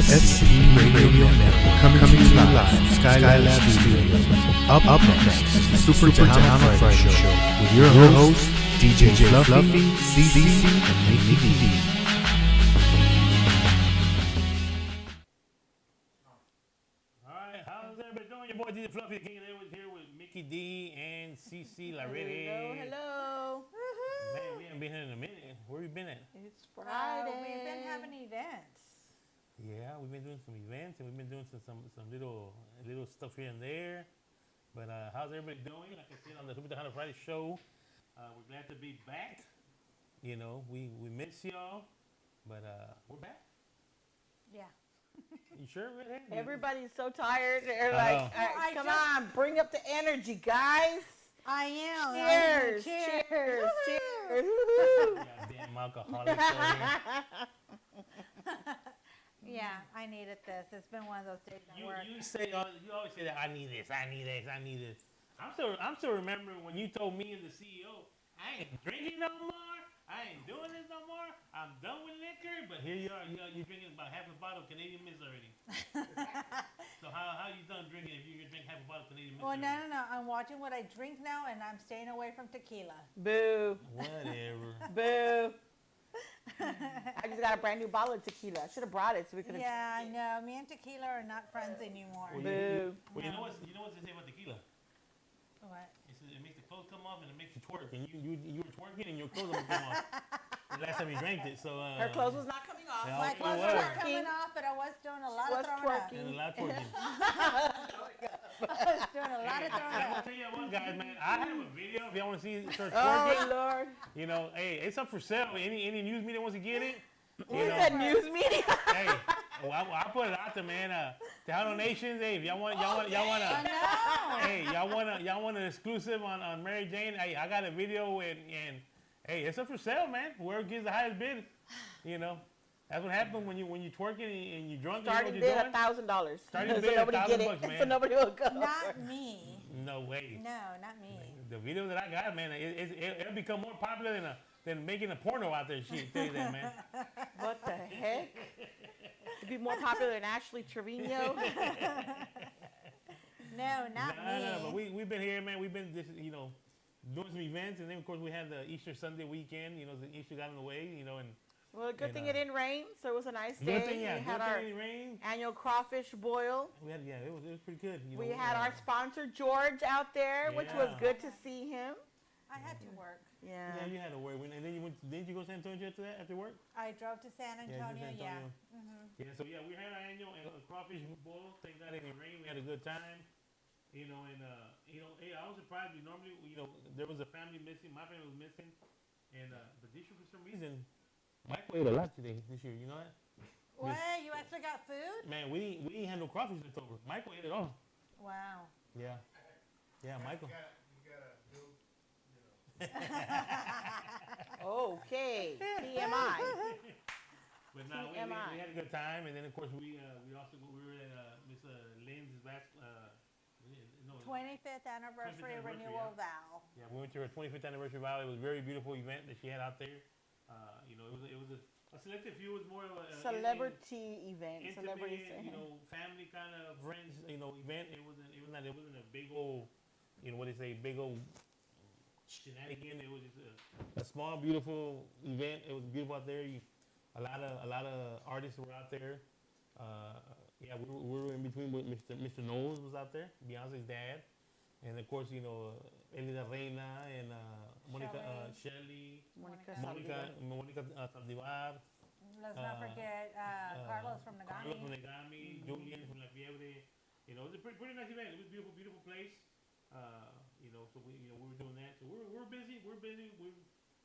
SCP Radio Network coming to you live, Skylab Studios. Up next, Super Tejano Friday Show with your host, DJ Fluffy, CC, and Mickey D. Alright, how's everybody doing? Your boy DJ Fluffy, the King of the Airways, here with Mickey D and CC La Hello. Man, we haven't been here in a minute. Where we been at? It's Friday. We've been having events. Yeah, we've been doing some events and we've been doing some little stuff here and there. But how's everybody doing? Like I said on the Super Tejano Friday show, we're glad to be back. You know, we miss y'all, but we're back. Yeah. You sure? Redhead? Everybody's so tired. They're I like, know. "Hey, come on, bring up the energy, guys. I am. Cheers. Cheers. Woo-hoo. Goddamn alcoholic. Yeah, I needed this. It's been one of those days at work. You always say that I need this. I'm still remembering when you told me and the CEO, I ain't drinking no more. I ain't doing this no more. I'm done with liquor. But here you are. You're drinking about half a bottle of Canadian Mist already. So how you done drinking if you can drink half a bottle of Canadian Mist? Well, already? no. I'm watching what I drink now, and I'm staying away from tequila. Boo. Whatever. Boo. I just got a brand new bottle of tequila. I should have brought it so we could have. Yeah, I know. Me and tequila are not friends anymore. Well, Boo. you know what they say about tequila? What? It makes the clothes come off and it makes you twerk. And you were twerking and your clothes would come off. The last time you drank it, so Her clothes was not coming off. Yeah, My it clothes was. weren't coming off, but I was doing a lot Was of throwing up. twerking. and a lot of twerking. I was doing a lot of throwing I'm gonna up. tell you what, guys, man. I have a video if y'all want to see her Oh twerking. Lord. You know, hey, it's up for sale. Any news media wants to get it. You said news media. Hey, well, I put it out there, man. Tejano Nations, hey, if y'all want, I know. hey, y'all want an exclusive on Mary Jane? Hey, I got a video and hey, it's up for sale, man. Whoever gives the highest bid, you know, that's what happens when you twerking and you drunk. Starting you know bid what you're doing? $1,000. Starting So bid nobody get $1,000, it. man. So nobody will go. Not me. No way. No, not me. The video that I got, man, it'll become more popular than making a porno out there. She tell you that, man. What the heck? It'd be more popular than Ashley Trevino. No, not me. No, but we've been here, man. We've been just, you know, doing some events, and then of course we had the Easter Sunday weekend. You know, the Easter got in the way. You know, and Well, good And, thing it didn't rain, so it was a nice day. good thing, yeah. We had Good our thing it rained. annual crawfish boil. We had, it was pretty good. You We know, had our sponsor George out there, which was Yeah. good to see him. I had to work. Yeah. Yeah, you had to work. And then didn't you go to San Antonio after that, after work? I drove to San Yeah, Antonio, you did San yeah. Antonio. Mm-hmm. Yeah, so yeah, we had our annual crawfish boil. Thank God it didn't rain. We had a good time. You know, and hey, I was surprised. We normally, you know, there was a family missing. My family was missing, and but this year for some reason, Michael ate a lot today. This year, you know that? What? You actually got food? Man, we didn't have no crawfish left over. Michael ate it all. Wow. Yeah, Michael. Okay. TMI. But no, we had a good time, and then of course we were at Miss Lynn's 25th anniversary renewal vow. Yeah, we went to her 25th anniversary vow. It was a very beautiful event that she had out there. You know, it was a selective few. It was more of a Celebrity event. intimate, Celebrity. you know, family kind of friends, you know, event. It wasn't a big old, you know, what they say, big old shenanigan. It was just a small, beautiful event. It was beautiful out there. A lot of artists were out there. Yeah, we were in between with Mr. Knowles was out there, Beyonce's dad, and of course, you know, Elida Reina and Monica Shelley, Monica Saldivar. Let's not forget Carlos from Carlos from Nagami. Negami, Julian from La Fiebre. You know, it was a pretty nice event. It was a beautiful place. You know, so we were doing that. So we're busy. We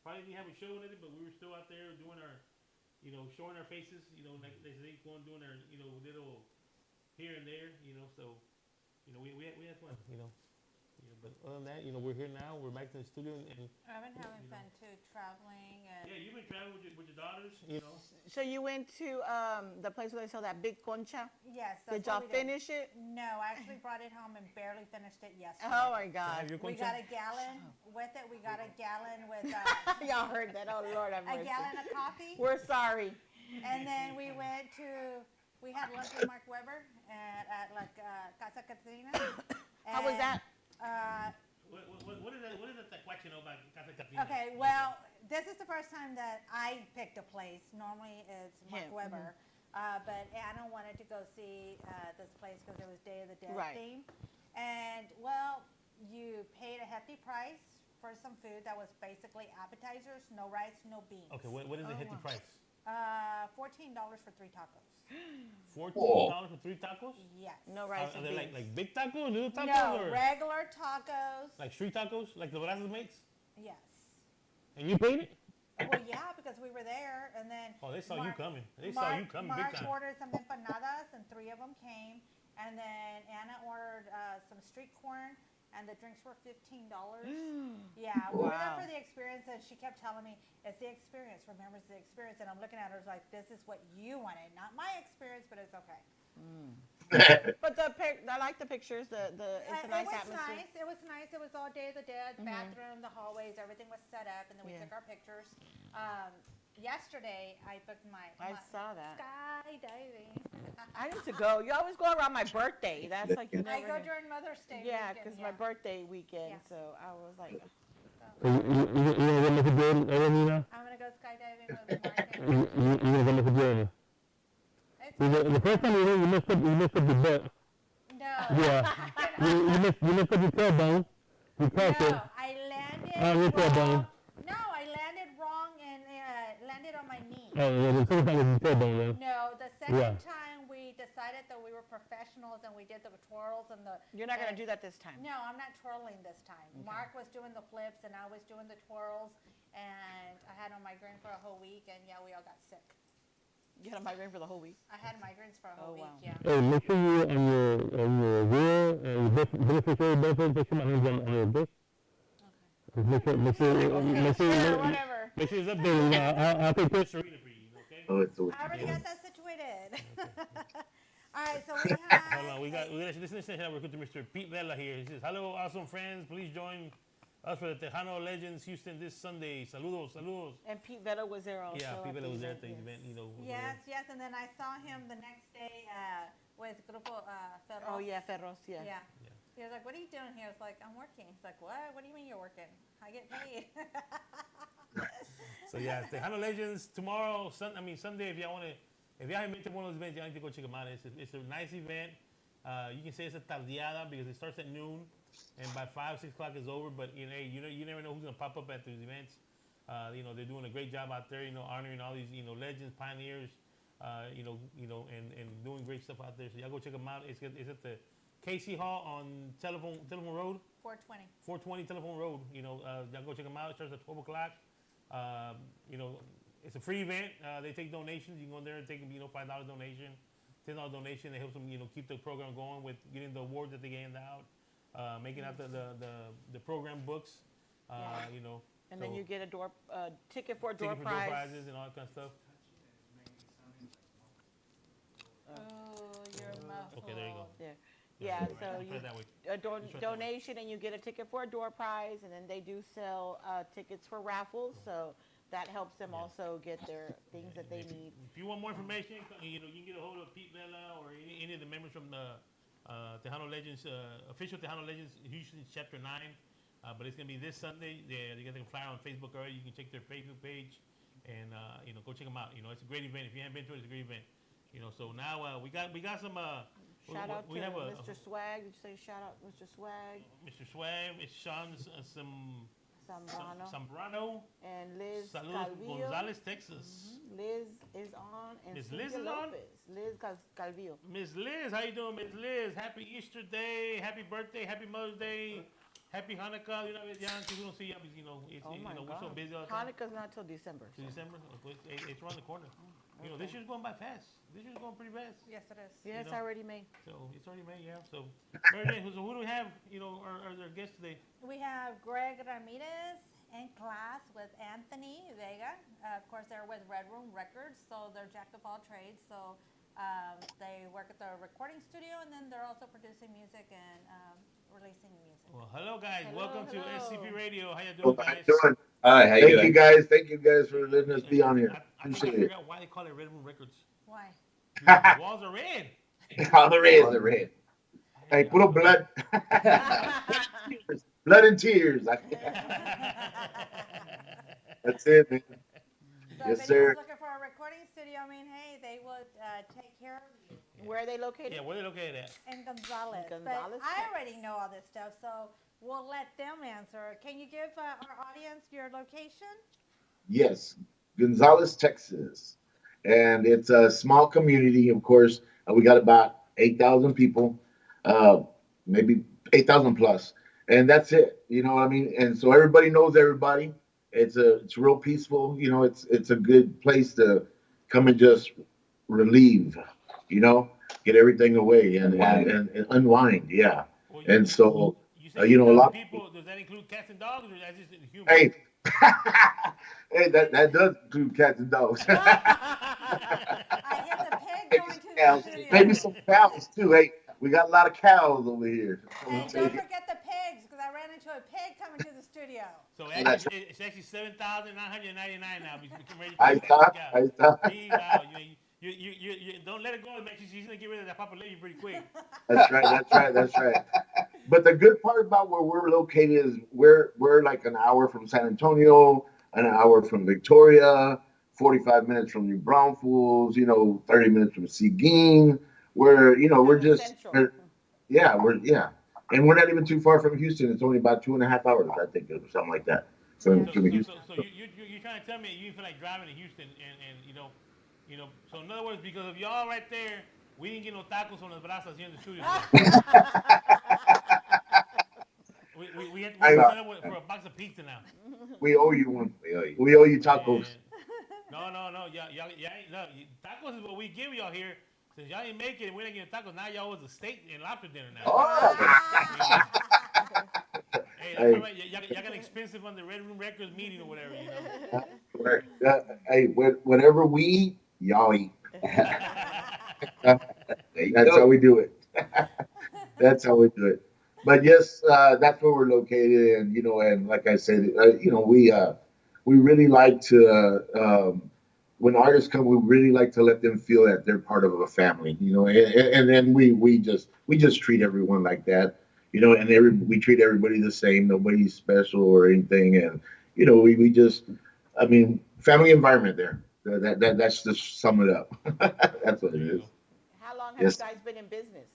probably didn't have a show and anything, but we were still out there doing our, you know, showing our faces. You know, like they say, doing our, you know, little here and there. You know, so you know, we had fun. You know. But other than that, you know, we're here now. We're back to the studio, and I've been having fun too, traveling and. yeah, you've been traveling with your daughters, you know. So you went to the place where they sell that big concha? Yes. Did That's y'all what we did. finish it? No, I actually brought it home and barely finished it yesterday. Oh my God. We got a gallon with it. We got a gallon with Y'all heard that? Oh Lord, have a mercy. gallon of coffee. We're sorry. And then we went to We had lunch with Mark Weber at like Casa Catrina. How was that? What is that? What is that question about Casa Catrina? Okay, well, this is the first time that I picked a place. Normally it's Mark Him, Weber. But Anna wanted to go see this place because it was Day of the Dead Right. theme. And, well, you paid a hefty price for some food that was basically appetizers, no rice, no beans. Okay, what is the hefty price? $14 for 3 tacos. $14 for 3 tacos? Yes. No rice Are and they beans. like big tacos, little tacos, No, or regular tacos. like street tacos, like the Brazos makes? Yes. And you paid it? Well, yeah, because we were there, and then Oh, they saw you coming. They Mark, saw you coming big Mark time. ordered some empanadas, and 3 of them came, and then Anna ordered some street corn, and the drinks were $15. Yeah, we were there Wow. for the experience, and she kept telling me, it's the experience, remember, it's the experience, and I'm looking at her like, this is what you wanted, not my experience, but it's okay. But I like the pictures. It's a nice it was atmosphere. nice. It was nice. It was all Day of the Dead, bathroom, the hallways, everything was set up, and then we Yeah. took our pictures. Yesterday, I booked my I saw that. skydiving. I need to go. You always go around my birthday. That's like you I never. go knew. during Mother's Day. Yeah, weekend, because my birthday weekend. Yeah. So I was like, You gonna make a good, Elena? I'm gonna go skydiving with Mark. You gonna make a good. It's The first time you messed up the butt. no. Yeah. you messed up your tailbone. You cracked it. No, I landed your tailbone. wrong. No, I landed wrong and landed on my knee. Oh, the first time was your tailbone, then. No, the second Yeah. time we decided that we were professionals and we did the twirls and the. you're not gonna do that this time. No, I'm not twirling this time. Mark was doing the flips and I was doing the twirls, and I had a migraine for a whole week, and yeah, we all got sick. You had a migraine for the whole week. I had migraines for a whole Oh, week, wow. yeah. Hey, make sure you on your wheel and your beneficiary benefit, make sure my name's on your book. Make sure Sure, whatever. make sure it's updated. I'll take pictures for you, okay? Oh, it's I already got that situated. All right, so we have. Hold on, we got listen to we're going to Mr. Pete Vela here. He says, "Hello, awesome friends. Please join us for the Tejano Legends Houston this Sunday. Saludos." And Pete Vela was there also. Yeah, Pete at Vela was there at the yes. event. You know. was Yes, and then I saw him the next day with Grupo Ferros. Oh yeah, Ferros. Yeah. Yeah. He was like, "What are you doing here?" I was like, "I'm working." He's like, "What? What do you mean you're working? I get paid." So yeah, Tejano Legends tomorrow. Sunday. If y'all haven't been to one of those events, y'all need to go check them out. It's a nice event. You can say it's a tardeada because it starts at noon, and by 5, 6 o'clock is over. But you never know who's gonna pop up at these events. They're doing a great job out there. Honoring all these legends, pioneers. And doing great stuff out there. So y'all go check them out. It's at the Casey Hall on Telephone Road. 420. 420 Telephone Road. Y'all go check them out. It starts at 12 o'clock. It's a free event. They take donations. You can go in there and take $5 donation, $10 donation. It helps them keep the program going with getting the awards that they hand out, making out the program books. And then you get a ticket for a door ticket for prize. door prizes and all that kind of stuff. Oh, you're muffled. Okay, there you go. Yeah. Yeah, so Right, you put it that way. a Just right that way. donation and you get a ticket for a door prize, and then they do sell tickets for raffles, so that helps them also get their things that they need. If you want more information, you can get a hold of Pete Vela or any of the members from the Tejano Legends, official Tejano Legends Houston Chapter 9. But it's gonna be this Sunday. They got the flyer on Facebook already. You can check their Facebook page, and go check them out. It's a great event. If you haven't been to it, it's a great event. So now we got some. Shout out we to have Mr. Swag. Did you say shout out Mr. Swag? Mr. Swag. It's Sean Zambrano. And Liz Saludos, Calvillo. Gonzales, Texas. Liz is on. And Miss Cynthia Liz is on? Lopez. Liz Calvillo. Miss Liz, how you doing, Miss Liz? Happy Easter Day, happy birthday, happy Mother's Day, happy Hanukkah. We don't see you, Oh my we're God. so busy all the time. Hanukkah's not till December. To December, it's around the corner. This year's going by fast. This year's going pretty fast. Yes, it is. Yeah, it's already May. So it's already May, yeah. So, Mary Jane, so who do we have? Our guests today. We have Greg Ramirez in class with Anthony Vega. Of course, they're with Red Room Records, so they're jack of all trades. So they work at the recording studio, and then they're also producing music and releasing music. Well, hello guys. Hello, Welcome to hello. SCP Radio. How you Well, doing, how guys? you doing? Hi, how you Thank doing? you guys. Thank you guys for letting us be on here. I think I Appreciate it. forgot why they call it Red Room Records. Why? The walls are red. All the red. Hey, puro blood. Blood and tears. That's it, man. So if Yes, anyone's sir. looking for a recording studio, I mean, hey, they would take care of you Where are they located? Yeah, where they located at? in Gonzales. Gonzales, But I already Texas. know all this stuff, so we'll let them answer. Can you give our audience your location? Yes, Gonzales, Texas, and it's a small community. Of course, we got about 8,000 people, uh, maybe 8,000 plus, and that's it. You know what I mean? And so everybody knows everybody. It's real peaceful. You know, it's a good place to come and just relieve. You know, get everything away and unwind. Yeah, Well, and so you say you know a 8,000 lot. people. Does that include cats and dogs, or that's just humans? Hey, hey, that does include cats and dogs. I hear the pig Maybe going some to the cows. studio. Maybe some cows too. Hey, we got a lot of cows over here. And don't forget the pigs, because I ran into a pig coming to the studio. So That's actually, it's actually 7,999 now. We can ready for I the thought. cow. I thought. See, wow, you don't let it go. Make sure she's gonna get rid of that population pretty quick. That's right. That's right. That's right. But the good part about where we're located is we're like an hour from San Antonio, an hour from Victoria, 45 minutes from New Braunfels, 30 minutes from Seguin. We're Kind of just central. yeah. And we're not even too far from Houston. It's only about 2.5 hours, I think, or something like that. From, So, from so, Houston. so, so you're trying to tell me you feel like driving to Houston and So in other words, because of y'all right there, we didn't get no tacos on the brazos here in the studio today. We have to I sign up for a box of pizza now. We owe you one. We owe you tacos. Man. No. Y'all ain't, no, tacos is what we give y'all here. Since y'all ain't make it and we ain't getting tacos, now y'all was a steak and lobster dinner now. Oh, Hey, that's all hey, right. Y'all got expensive on the Red Room Records meeting or whatever. hey, whatever we eat, y'all eat. There you That's how go. we do it. That's how we do it. But yes, that's where we're located, and and like I said, we really like to when artists come, we really like to let them feel that they're part of a family, and then we just treat everyone like that, and we treat everybody the same. Nobody's special or anything, and we just, I mean, family environment there. That's just sum it up. That's what There it you is. go. How long have you Yes, guys been in business?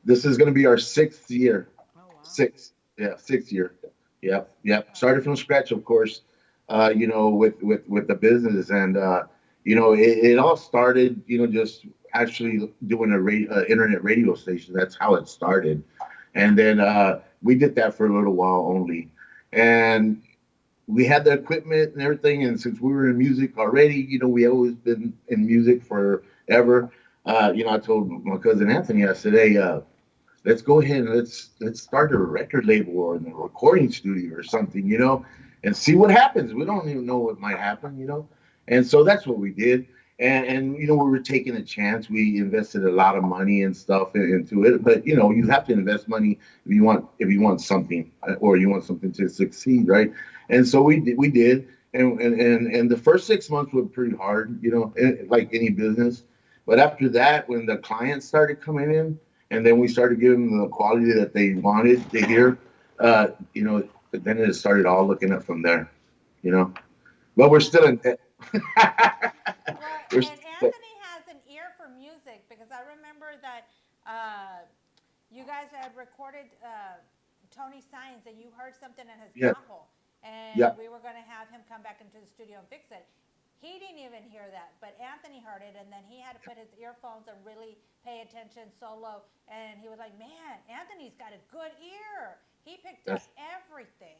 this is going to be our sixth year. Oh wow. Six, yeah, 6 year. Yep, yep. Started from scratch, of course. With the business, and it all started, just actually doing internet radio station. That's how it started, and then we did that for a little while only, and we had the equipment and everything. And since we were in music already, we always been in music forever. I told my cousin Anthony, I said, hey, let's go ahead and let's start a record label or in a recording studio or something, and see what happens. We don't even know what might happen. And so that's what we did. And we were taking a chance. We invested a lot of money and stuff into it. But you have to invest money if you want something, or you want something to succeed, right? And so we did. And the first 6 months were pretty hard, like any business. But after that, when the clients started coming in, and then we started giving them the quality that they wanted to hear. Then it started all looking up from there. You know, but we're still in debt. Well, we're and still in debt. Anthony has an ear for music, because I remember that you guys had recorded Tony Signs, and you heard something in his Yeah, bajo, and yeah, we were going to have him come back into the studio and fix it. He didn't even hear that, but Anthony heard it, and then he had to put his earphones and really pay attention solo. And he was like, "Man, Anthony's got a good ear. He picked up that's everything."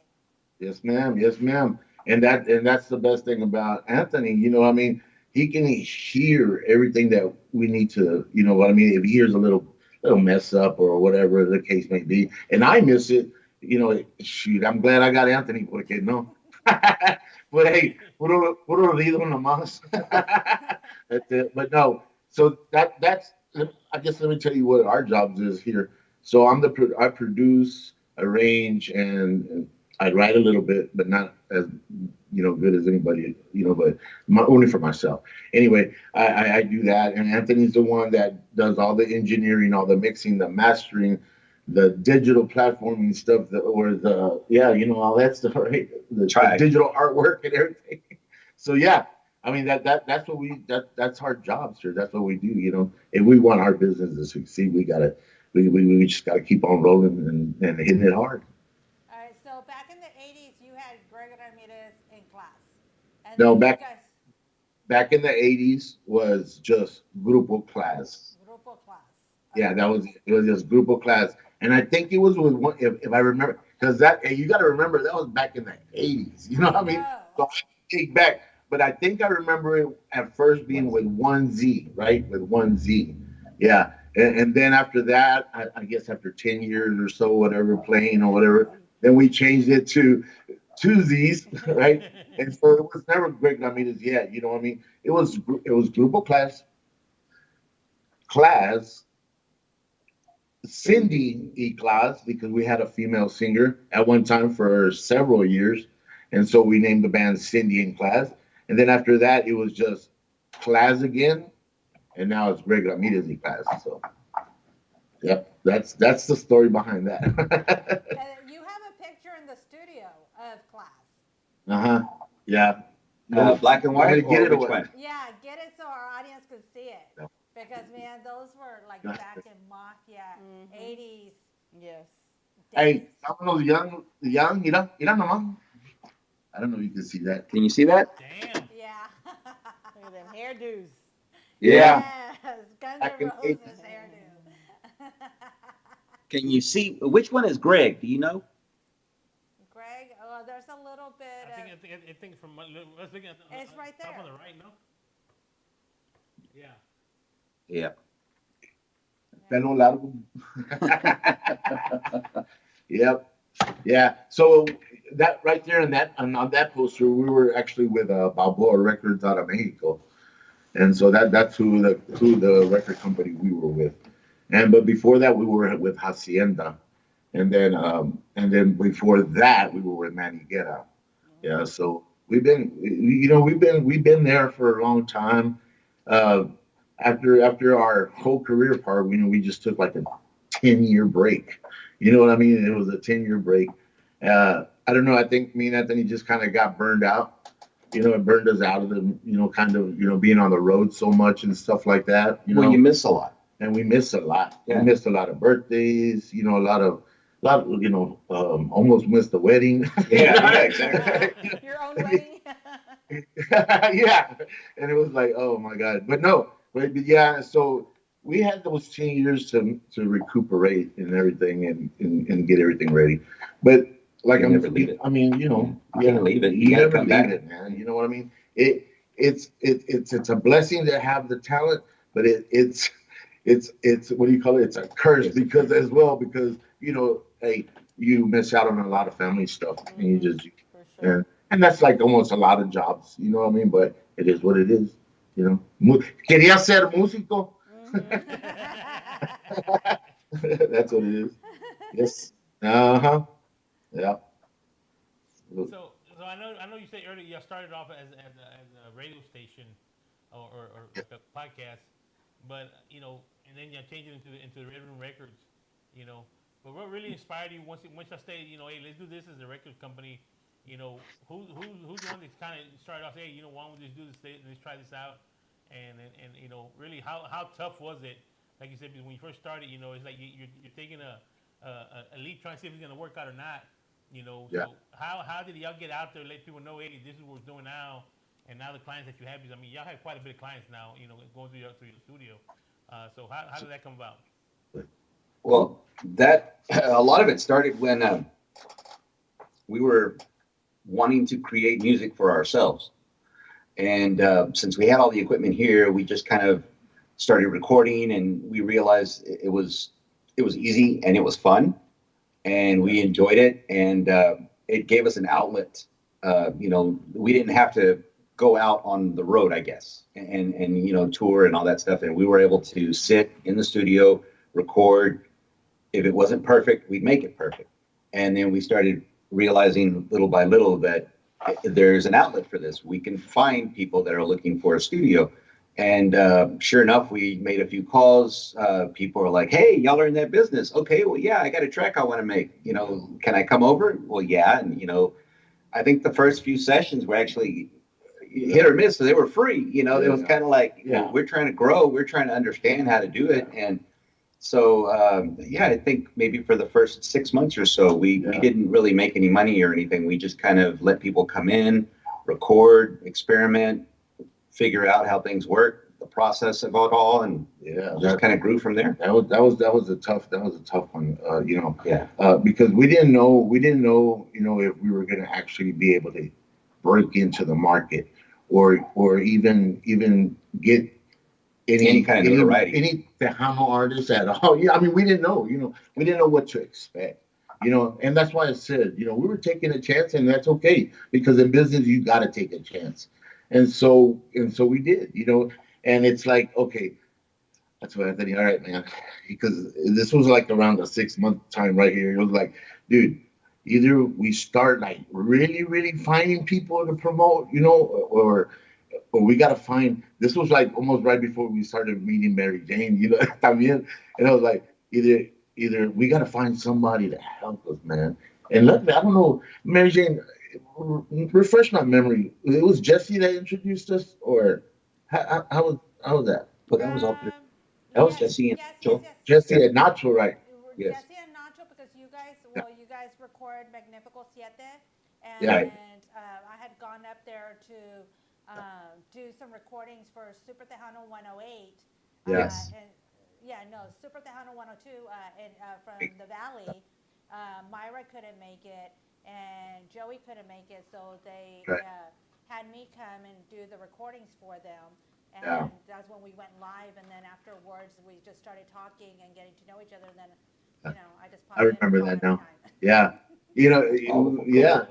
yes, ma'am, yes, ma'am. And that's the best thing about Anthony. I mean, he can hear everything that we need to. You know what I mean? If he hears a little mess up or whatever the case may be, and I miss it. Shoot, I'm glad I got Anthony porque no. But hey, puro oído nomás. That's it. But no, so that's. I guess let me tell you what our jobs is here. So I produce, arrange, and I write a little bit, but not as good as anybody, but only for myself. Anyway, I do that, and Anthony's the one that does all the engineering, all the mixing, the mastering, the digital platforming stuff, or the all that stuff, right? The digital artwork and everything. So yeah, I mean that's what that's our job, sir. That's what we do. If we want our business to succeed, we just got to keep on rolling and hitting it hard. All right, so back in the 80s, you had Greg Ramirez in class. And No, then you guys, back in the 80s was just grupo class. Grupo class. Yeah, Okay. it was just grupo class, and I think it was with one, if I remember, because you got to remember that was back in the 80s. You know what I mean? No. So I take back, but I think I remember it at first being with one Z, right? With one Z, yeah, and then after that, I guess after 10 years or so, whatever, playing or whatever, then we changed it to two Z's, right? And so it was never Greg Ramirez yet. You know what I mean? It was grupo class Cindy E class because we had a female singer at one time for several years, and so we named the band Cindy in class. And then after that, it was just class again, and now it's Greg Ramirez E class. So, yep, that's the story behind that. And you have a picture in the studio of class. Uh-huh. Yeah. Black and white, Get or it which away. one? Yeah, get it so our audience can see it. No. Because, man, those were like Got back in Mafia, 80s Yes. Hey, days. some of those young, naman. I don't know if you can see that. Can you see that? Damn. Yeah. Look at them hairdos. Yeah. Yes, Guns Back N' in the Roses hairdo. Can you see which one is Greg? Do you know? Greg, oh, there's a little bit I think from let's look at It's right top there. on the right, no? Yeah. Yeah. Pelo largo. Yep. Yeah. So that right there on that poster, we were actually with Balboa Records out of Mexico, and so that's who the record company we were with. But before that, we were with Hacienda, and then before that, we were with Manny Guerra. Yeah. So we've been there for a long time. Uh, after our whole career part, we just took like a 10-year break. You know what I mean? It was a 10-year break. I don't know. I think me and Anthony just kind of got burned out. It burned us out of the, kind of, being on the road so much and stuff like that. Well, you miss a lot. And we missed a lot. Yeah. We missed a lot of birthdays. A lot of, almost missed the wedding. Yeah, exactly. Your own wedding. Yeah, and it was like, oh my god, but no, but yeah. So we had those 10 years to recuperate and everything and get everything ready. But like You never leave it. I mean, You can't leave it. You You gotta never come leave back. it, man. You know what I mean? It's a blessing to have the talent, but it's what do you call it? It's a curse because hey, you miss out on a lot of family stuff, and you just For sure. and that's like almost a lot of jobs, you know what I mean? But it is what it is, Quería ser músico. That's what it is. Yes. Uh-huh. Yeah. So I know you said earlier you started off as a radio station or like a podcast, but and then you changed it into the Red Room Records, But what really inspired you once I stated, hey, let's do this as a record company, who's the one that kind of started off, hey, why don't we just do this, let's try this out, and really how tough was it? Like you said, because when you first started, it's like you're taking a leap, trying to see if it's gonna work out or not. Yeah. So how did y'all get out there, let people know, hey, this is what we're doing now, and now the clients that you have, because I mean, y'all have quite a bit of clients now, going through your studio. So how did that come about? Well, that a lot of it started when we were wanting to create music for ourselves, and since we had all the equipment here, we just kind of started recording, and we realized it was easy and it was fun, and we enjoyed it, and it gave us an outlet. We didn't have to go out on the road, I guess, and tour and all that stuff, and we were able to sit in the studio, record. If it wasn't perfect, we'd make it perfect. And then we started realizing little by little that there's an outlet for this. We can find people that are looking for a studio. And sure enough, we made a few calls. People are like, "Hey, y'all are in that business? Okay, well, yeah, I got a track I want to make. Can I come over?" Well, yeah, and I think the first few sessions were actually hit or miss, so they were free. It was kind of like, we're trying to grow, we're trying to understand how to do it, and so I think maybe for the first 6 months or so, we didn't really make any money or anything. We just kind of let people come in, record, experiment, figure out how things work, the process of it all, and just kind of grew from there. That was a tough one, because we didn't know, if we were going to actually be able to break into the market, or even get any kind of notoriety, any Tejano artists at all. Yeah, I mean, we didn't know, we didn't know what to expect, and that's why I said, we were taking a chance, and that's okay, because in business you got to take a chance. And so we did, and it's like, okay, that's what I thought. All right, man, because this was like around the 6 month time right here. It was like, dude, either we start like really, really finding people to promote, or we got to find, this was like almost right before we started meeting Mary Jane, también. And I was like, either we got to find somebody to help us, man. And let me, I don't know, Mary Jane, refresh my memory. It was Jesse that introduced us, or how was that? But that was all. That was Jesse and Nacho. Jesse and Nacho, right? Yes. Jesse and Nacho, because you guys record Magnifico Siete, and Yeah. I had gone up there to do some recordings for Super Tejano 108. Yes. Super Tejano 102 from the Valley. Myra couldn't make it, and Joey couldn't make it, so they had me come and do the recordings for them. And that's when we went live, and then afterwards we just started talking and getting to know each other. And then, I just popped I remember in that every now. time. Yeah.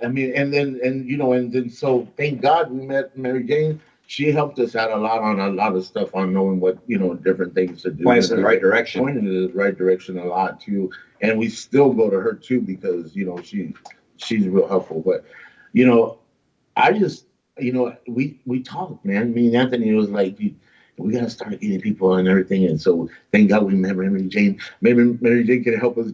I mean, and then so thank God we met Mary Jane. She helped us out a lot on a lot of stuff, on knowing what, different things to do. Point us in the right direction. Pointed in the right direction a lot too. And we still go to her too, because, she's real helpful. But, I just, we talked, man. Me and Anthony was like, we got to start getting people and everything. And so thank God we met Mary Jane. Maybe Mary Jane can help us,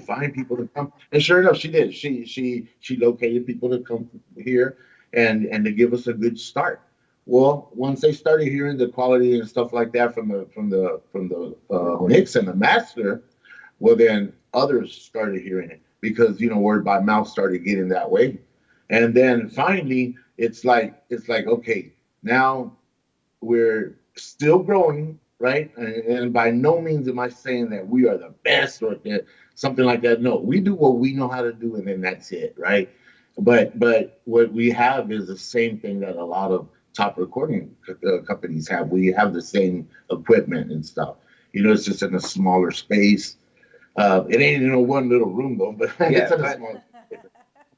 find people to come. And sure enough, she did. She located people to come here and to give us a good start. Well, once they started hearing the quality and stuff like that from the mix and the master, well, then others started hearing it, because word by mouth started getting that way. And then finally, it's like okay, now we're still growing, right? And by no means am I saying that we are the best or that something like that. No, we do what we know how to do, and then that's it, right? But what we have is the same thing that a lot of top recording companies have. We have the same equipment and stuff. It's just in a smaller space. It ain't in one little room though, but it's in a small.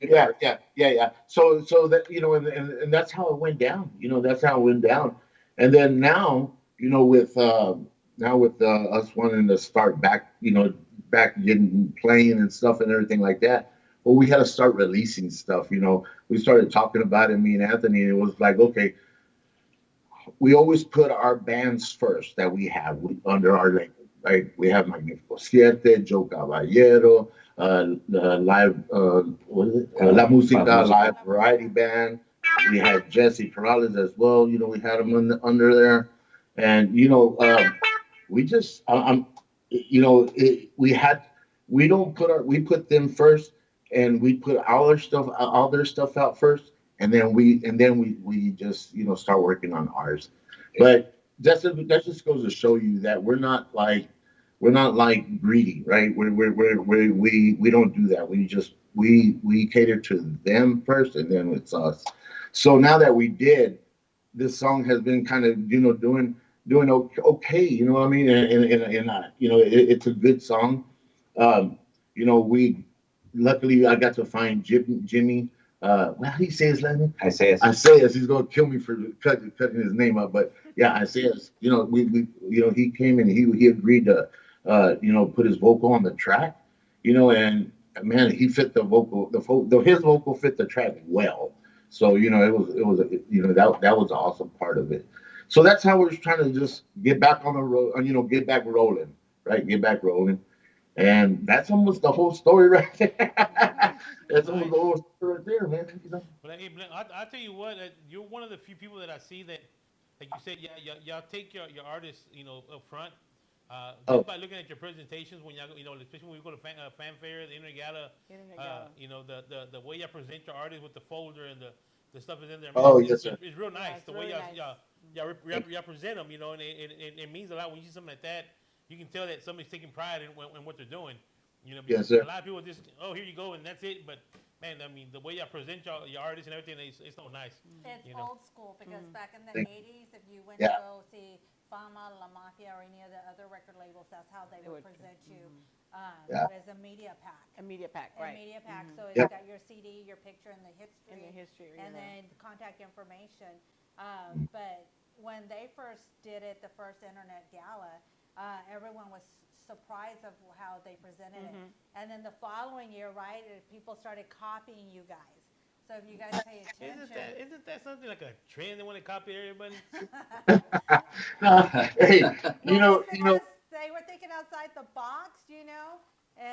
Yeah. So that, and that's how it went down. That's how it went down. And then now, with us wanting to start back, back getting playing and stuff and everything like that. Well, we had to start releasing stuff. We started talking about it, me and Anthony, and it was like, okay, we always put our bands first that we have under our label, right? We have Magnifico Siete, Joe Caballero, the live, what is it? La Música live variety band. We had Jesse Perales as well. We had him under there, and we just, we put them first, and we put all their stuff out first, and then we just start working on ours. But that just goes to show you that we're not like greedy, right? We don't do that. We cater to them first, and then it's us. So now that we did, this song has been kind of doing okay. You know what I mean? And it's a good song. We luckily I got to find Jimmy. How do you say his name? Isaiah. He's gonna kill me for cutting his name up, but yeah, Isaiah. We he came and he agreed to put his vocal on the track. And man, he fit the vocal, his vocal fit the track well. So that was the awesome part of it. So that's how we're trying to just get back on the road, get back rolling, right? Get back rolling, and that's almost the whole story right there. That's almost Nice. the whole story right there, man. But hey, Blake, I tell you what, you're one of the few people that I see that, like you said, yeah, y'all take your artists, up front. Oh, Just by looking at your presentations when y'all, especially when we go to fanfare, the Inner Gala, Internet Gala. the way y'all present your artists with the folder and the stuff is in there. I mean, oh yes, sir. it's real Yeah, nice it's the way really nice. y'all present them, and it means a lot when you see something like that. You can tell that somebody's taking pride in what they're doing. Yes, Because sir. a lot of people just, oh, here you go, and that's it. But man, I mean, the way y'all present your artists and everything, it's so nice. It's You know. old school because back in the Thank- 80s, if you went to Yeah. go see Fama, La Mafia, or any of the other record labels, that's how they would present you Yeah. as a media pack. A media pack, A right? media pack, so it's Yep. got your CD, your picture, and the history, In the history, and yeah. then contact information. But when they first did it, the first internet gala, everyone was surprised of how they presented it. And then the following year, right, people started copying you guys. So if you guys pay attention, Isn't that something like a trend they want to copy everybody? No, hey, well, it's you know because they were thinking outside the box,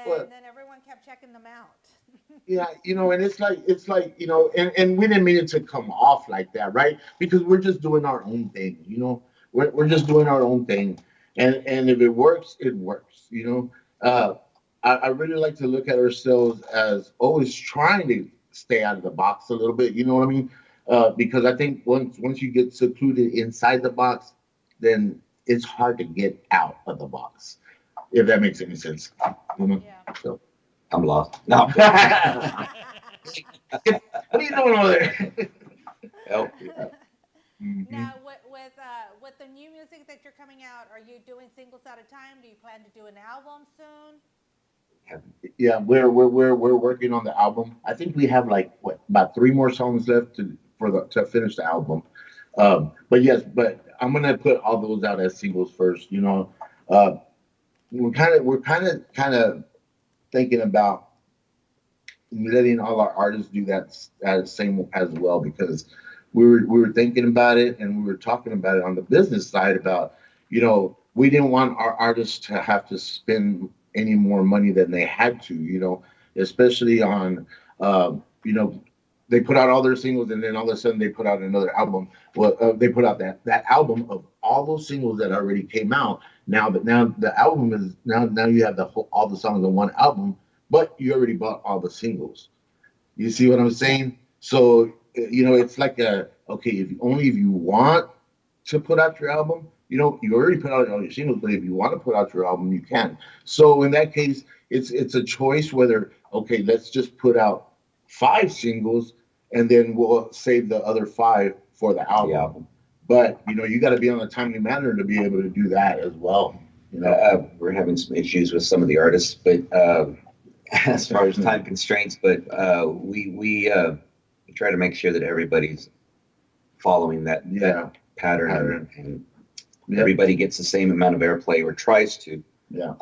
what? and then everyone kept checking them out. Yeah, and it's like, and we didn't mean it to come off like that, right? Because we're just doing our own thing. We're just doing our own thing, and if it works, it works. I really like to look at ourselves as always trying to stay out of the box a little bit. You know what I mean? Because I think once you get secluded inside the box, then it's hard to get out of the box. If that makes any sense. You know? Yeah. So. I'm lost. No. What are you doing over there? Help. Mhm. Now, with the new music that you're coming out, are you doing singles at a time? Do you plan to do an album soon? Yeah, we're working on the album. I think we have like what about three more songs left to finish the album. But I'm gonna put all those out as singles first. Uh, we're kind of thinking about letting all our artists do that as same as well because we were thinking about it and we were talking about it on the business side about we didn't want our artists to have to spend any more money than they had to, especially on you know they put out all their singles and then all of a sudden they put out another album. Well, they put out that album of all those singles that already came out. Now the album is now you have all the songs on one album, but you already bought all the singles. You see what I'm saying? So it's like okay, if you want to put out your album, you already put out all your singles, but if you want to put out your album, you can. So in that case, it's a choice whether okay, let's just put out five singles and then we'll save the other five for the album. Yeah. But you got to be on a timely manner to be able to do that as well. We're having some issues with some of the artists, but as far as time constraints, but we try to make sure that everybody's following that pattern and Yep. everybody gets the same amount of airplay or tries to. Yeah.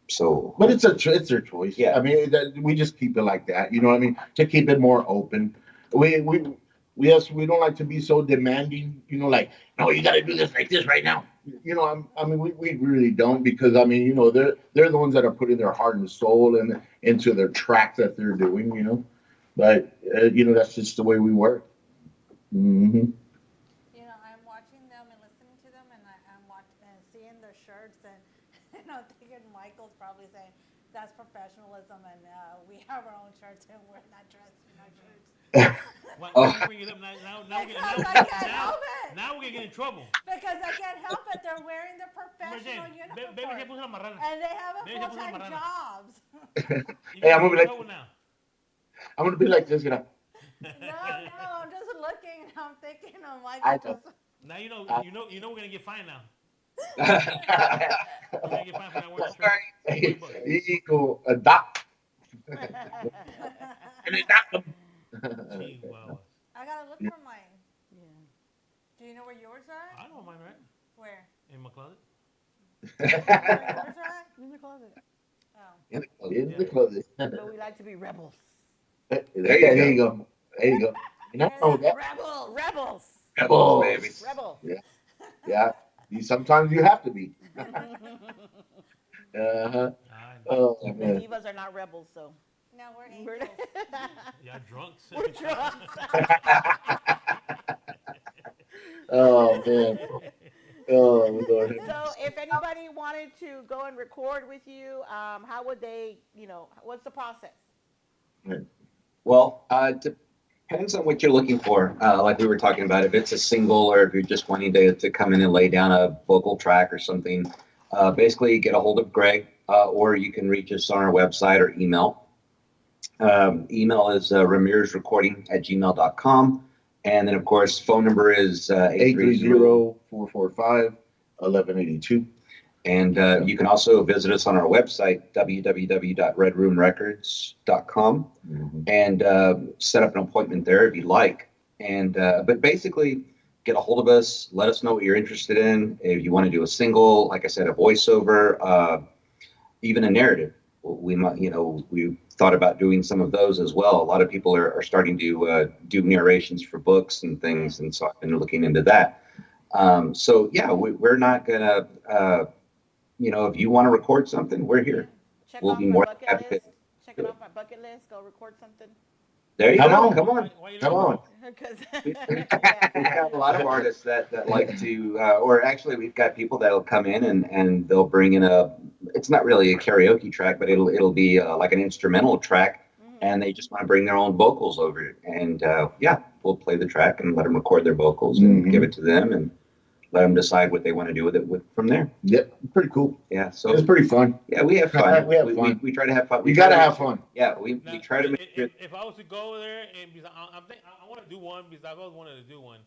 So, But it's their choice. Yeah. I mean, we just keep it like that. You know what I mean? To keep it more open. We don't like to be so demanding. Like no, you got to do this like this right now. We really don't because they're the ones that are putting their heart and soul into their track that they're doing. But that's just the way we work. Hmm. I'm watching them and listening to them, and I'm watching and seeing their shirts, and I'm thinking Michael's probably saying that's professionalism, and we have our own shirts, and we're not dressed in our shirts. Why you bring it up now? Because I can't help it. Now we're gonna get in trouble. Because I can't help it. They're wearing their professional uniform. Baby, puso la marrana. And they have Baby, puso la full-time marrana. jobs. Hey, I'm gonna be like- trouble now. I'm gonna be like this. No, I'm just looking and I'm thinking, oh my I God. Now you know we're gonna get fined now. We're gonna get fined for not wearing a shirt. You equal adopt. And adopt them. Gee, wow. I gotta look for mine. Yeah. Do you know where yours are? I know mine, right? Where? In my closet. Where yours are? In the closet. Oh. In the closet. But we like to be rebels. There you go. There you go. And I know that. Rebels. Rebels, baby. Rebels. Yeah, yeah. Sometimes you have to be. Uh-huh. Oh The man. divas are not rebels, so No, we're we're, angels. Yeah, drunks. we're drunk. Oh man. Oh Lord. So if anybody wanted to go and record with you, how would they, what's the process? Well, depends on what you're looking for. Like we were talking about, if it's a single or if you're just wanting to come in and lay down a vocal track or something, basically get a hold of Greg, or you can reach us on our website or email. Email is ramirzrecording@gmail.com. And then, of course, phone number is 830-445-1182. And you can also visit us on our website, www.redroomrecords.com, and set up an appointment there if you'd like. And but basically, get a hold of us. Let us know what you're interested in. If you want to do a single, like I said, a voiceover, even a narrative. We might, we thought about doing some of those as well. A lot of people are starting to do narrations for books and things, and so I've been looking into that. So yeah, we're not gonna. If you want to record something, we're here. Check We'll off be my more bucket happy list. to Check it off my bucket list. Go record something. There you Come go. on. Come on. Why you Come leaving? on. Because We have a lot of artists that like to, or actually, we've got people that'll come in and they'll bring in it's not really a karaoke track, but it'll be like an instrumental track, and they just want to bring their own vocals over it. And yeah, we'll play the track and let them record their vocals and give it to them and let them decide what they want to do with it from there. Yep, pretty cool. Yeah, so It's pretty fun. yeah, we have fun. We have fun. We try to have fun. You gotta have fun. Yeah, we Now, try to make it. if I was to go over there and because I want to do one because I've always wanted to do one.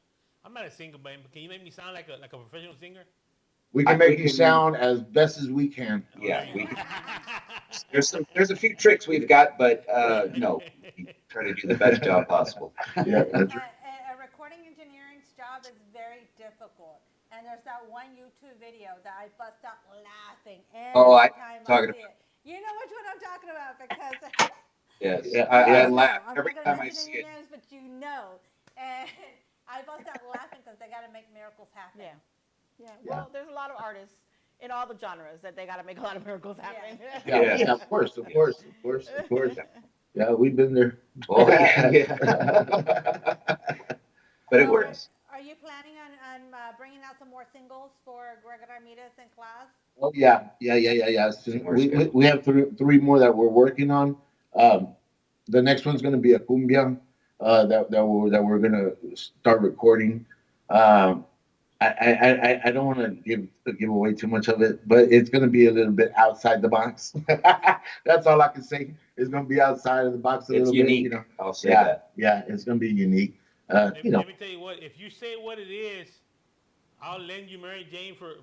I'm not a singer, but can you make me sound like a professional singer? We can make we you can- sound as best as we can. Yeah, there's a few tricks we've got, but no, we try to do the best job possible. Yeah, that's right. A recording engineering's job is very difficult. And there's that one YouTube video that I bust out laughing every time I see it. You know which one I'm talking about because Yes, Yeah, I know. laugh I'm every not gonna time I mention see any it. names, but you know. And I bust out laughing because they got to make miracles happen. Yeah. Well, there's a lot of artists in all the genres that they got to make a lot of miracles happen. Yeah, of course. Yeah, we've been there. Oh, yeah. But it So, works. Are you planning on bringing out some more singles for Greg Ramirez and class? Oh yeah. So we have three more that we're working on. The next one's going to be a cumbia that we're going to start recording. I don't want to give away too much of it, but it's going to be a little bit outside the box. That's all I can say. It's going to be outside of the box a It's little unique. bit. I'll say that. Yeah, it's going to be unique. Let me tell you what. If you say what it is, I'll lend you Mary Jane for an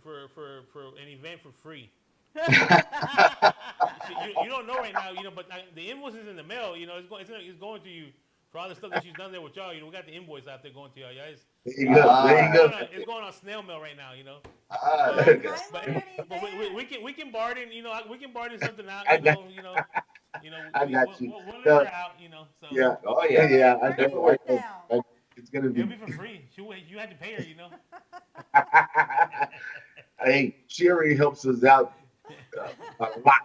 event for free. You don't know right now, but the invoice is in the mail. It's going to you for all the stuff that she's done there with y'all. We got the invoice out there going to y'all. There you go. It's going on snail mail right now. There you go. But we can bargain. We can bargain something out. I got you. We'll let her out. So Yeah. Oh yeah. Yeah. I Bring definitely. it down. It's going to it'll be. be for free. You had to pay her. Hey, she already helps us out a lot.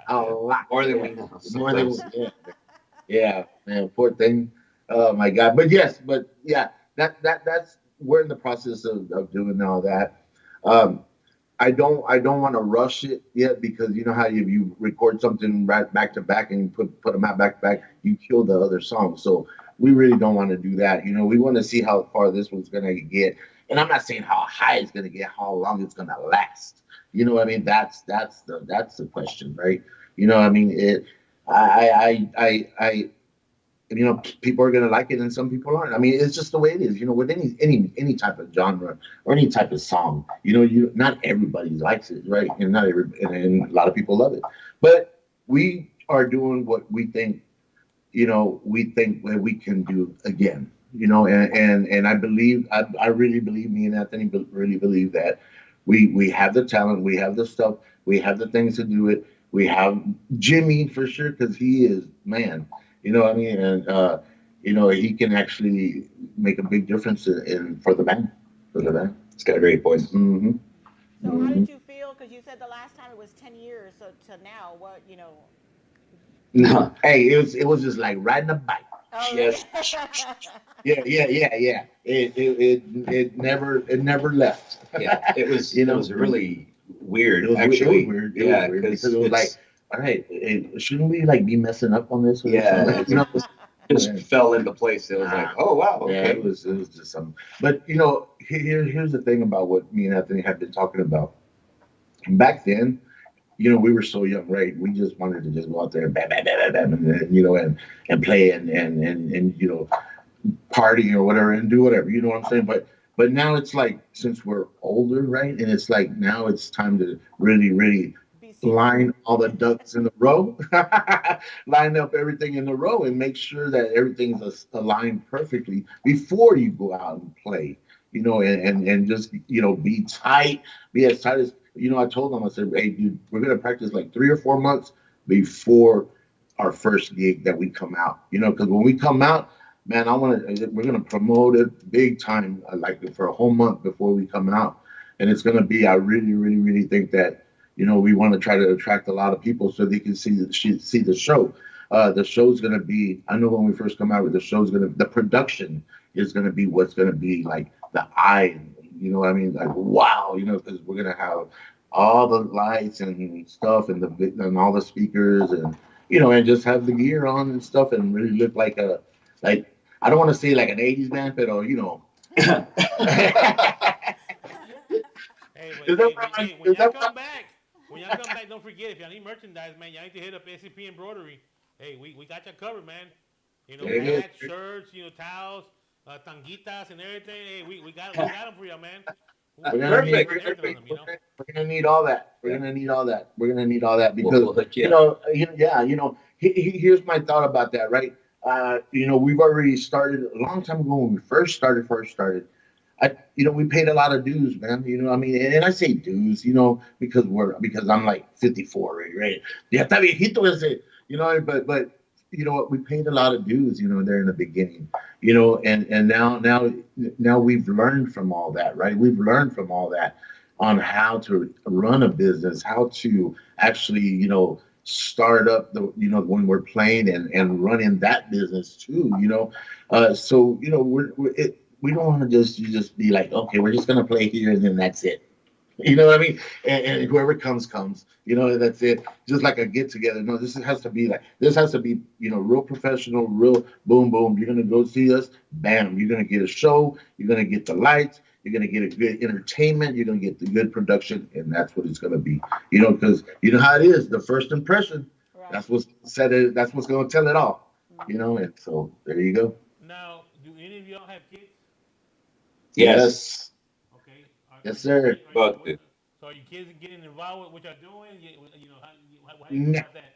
A lot. More than we know. More than yeah, man, poor thing. Oh my God. But yeah, that's we're in the process of doing all that. I don't want to rush it yet because you know how you record something right back to back and you put them out back to back, you kill the other song. So we really don't want to do that. We want to see how far this one's gonna get. And I'm not saying how high it's gonna get, how long it's gonna last. You know what I mean? That's the question, right? I mean, people are gonna like it and some people aren't. I mean, it's just the way it is. With any type of genre or any type of song, not everybody likes it, right? And and a lot of people love it. But we are doing what we think, that we can do again. And I believe, I really believe, me and Anthony really believe that we have the talent, we have the stuff, we have the things to do it. We have Jimmy for sure because he is man. You know what I mean? And he can actually make a big difference in for the band. For the band. It's got a great voice. Mm-hmm. So how Mm-hmm. did you feel? Because you said the last time it was 10 years. So to now, what, No. Hey, it was just like riding a bike. Oh, really? Yes. Yeah. It never left. Yeah. It was You it know, was really weird, it was actually. weird. It was Yeah, weird because because it was like, it's all right, shouldn't we like be messing up on this or yeah, something? it just Yeah. fell into place. It was like, oh wow, Yeah, okay. it was just some. But here's the thing about what me and Anthony have been talking about. Back then, we were so young, right? We just wanted to just go out there and bam, bam, bam, bam, bam, and play and party or whatever and do whatever. You know what I'm saying? But now it's like since we're older, right? And it's like now it's time to really, really Be serious. line all the ducks in a row, line up everything in a row, and make sure that everything's aligned perfectly before you go out and play. And just be tight, be as tight as I told them. I said, hey, dude, we're gonna practice like 3 or 4 months before our first gig that we come out. Because when we come out, man, we're gonna promote it big time, like for a whole month before we come out, and it's gonna be. I really, really, really think that we want to try to attract a lot of people so they can see the show. The show's gonna be. I know when we first come out with the production is gonna be what's gonna be like the eye. You know what I mean? Like wow, because we're gonna have all the lights and stuff and all the speakers and just have the gear on and stuff and really look like I don't want to say like an '80s band, but Hey, is that right? when Is y'all that come back, don't forget if y'all need merchandise, man, y'all need to hit up SCP Embroidery. Hey, we got you covered, man. There you go. Hats, shirts, towels, tanguitas, and everything. Hey, we got them for y'all, man. We're gonna need Perfect. Everything on them, we're gonna need all that. We're Yeah. gonna need all that. We're gonna need all that We'll because hook you up. yeah, here's my thought about that, right? We've already started a long time ago when we first started. We paid a lot of dues, man. I mean, and I say dues, because I'm like 54, right? Yeah, está viejito ese, but you know what? We paid a lot of dues, there in the beginning, and now we've learned from all that, right? We've learned from all that on how to run a business, how to actually, start up when we're playing and running that business too, so we don't want to just be like, okay, we're just gonna play here and then that's it. You know what I mean? And whoever comes. That's it. Just like a get together. No, this has to be real professional, real boom boom. You're gonna go see us, bam. You're gonna get a show. You're gonna get the lights. You're gonna get a good entertainment. You're gonna get the good production, and that's what it's gonna be. Because you know how it is. The first impression. Right. That's what's said. That's what's gonna tell it all. Mhm. And so there you go. Now, do any of y'all have kids? Yes. Okay. Yes, sir. Both do. So are your kids getting involved with what y'all doing? How you feel No, about that?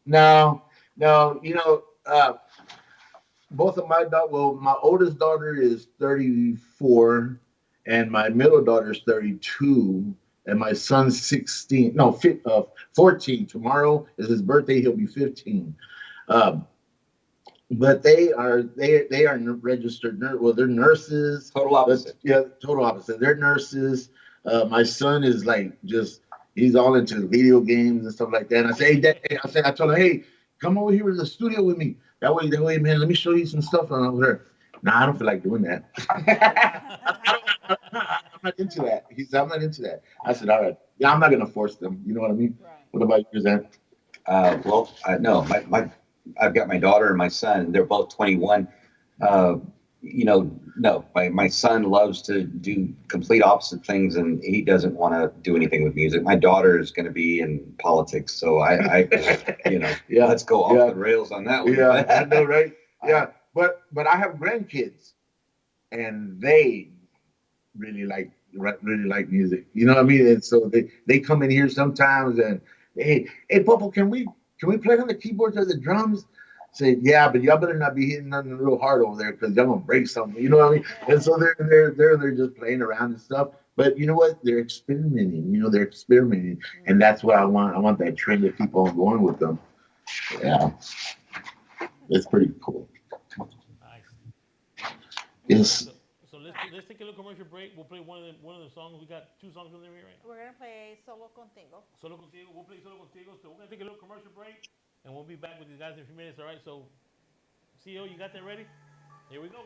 no, no. Both of my oldest daughter is 34, and my middle daughter is 32, and my son's 16. No, 14. Tomorrow is his birthday. He'll be 15. Um, but they are registered nurse. Well, they're nurses. Total opposite. Yeah, total opposite. They're nurses. My son is like just he's all into video games and stuff like that. And I say, hey, Dad, I told him, hey, come over here to the studio with me. That way, man, let me show you some stuff on over there. Nah, I don't feel like doing that. I'm not into that. He said, I'm not into that. I said, all right. Yeah, I'm not gonna force them. You know what I mean? Right. What about yours, Ed? Well, no, I've got my daughter and my son. They're both 21. No, my son loves to do complete opposite things, and he doesn't want to do anything with music. My daughter is going to be in politics, so Yeah. let's go off Yeah. the rails on that one. Yeah, I know, right? Yeah, but I have grandkids, and they really like music. You know what I mean? And so they come in here sometimes, and hey, Popo, can we play on the keyboards or the drums? Say, yeah, but y'all better not be hitting nothing real hard over there because y'all gonna break something. You know what I mean? And so they're just playing around and stuff. But you know what? They're experimenting. They're experimenting, and that's what I want. I want that trend to keep on going with them. Yeah, it's pretty cool. Nice. Yes. So let's take a little commercial break. We'll play one of the songs. We got two songs on there right now. We're gonna play Solo Contigo. Solo Contigo. We'll play Solo Contigo. So we're gonna take a little commercial break, and we'll be back with you guys in a few minutes. All right. So, CEO, you got that ready? Here we go.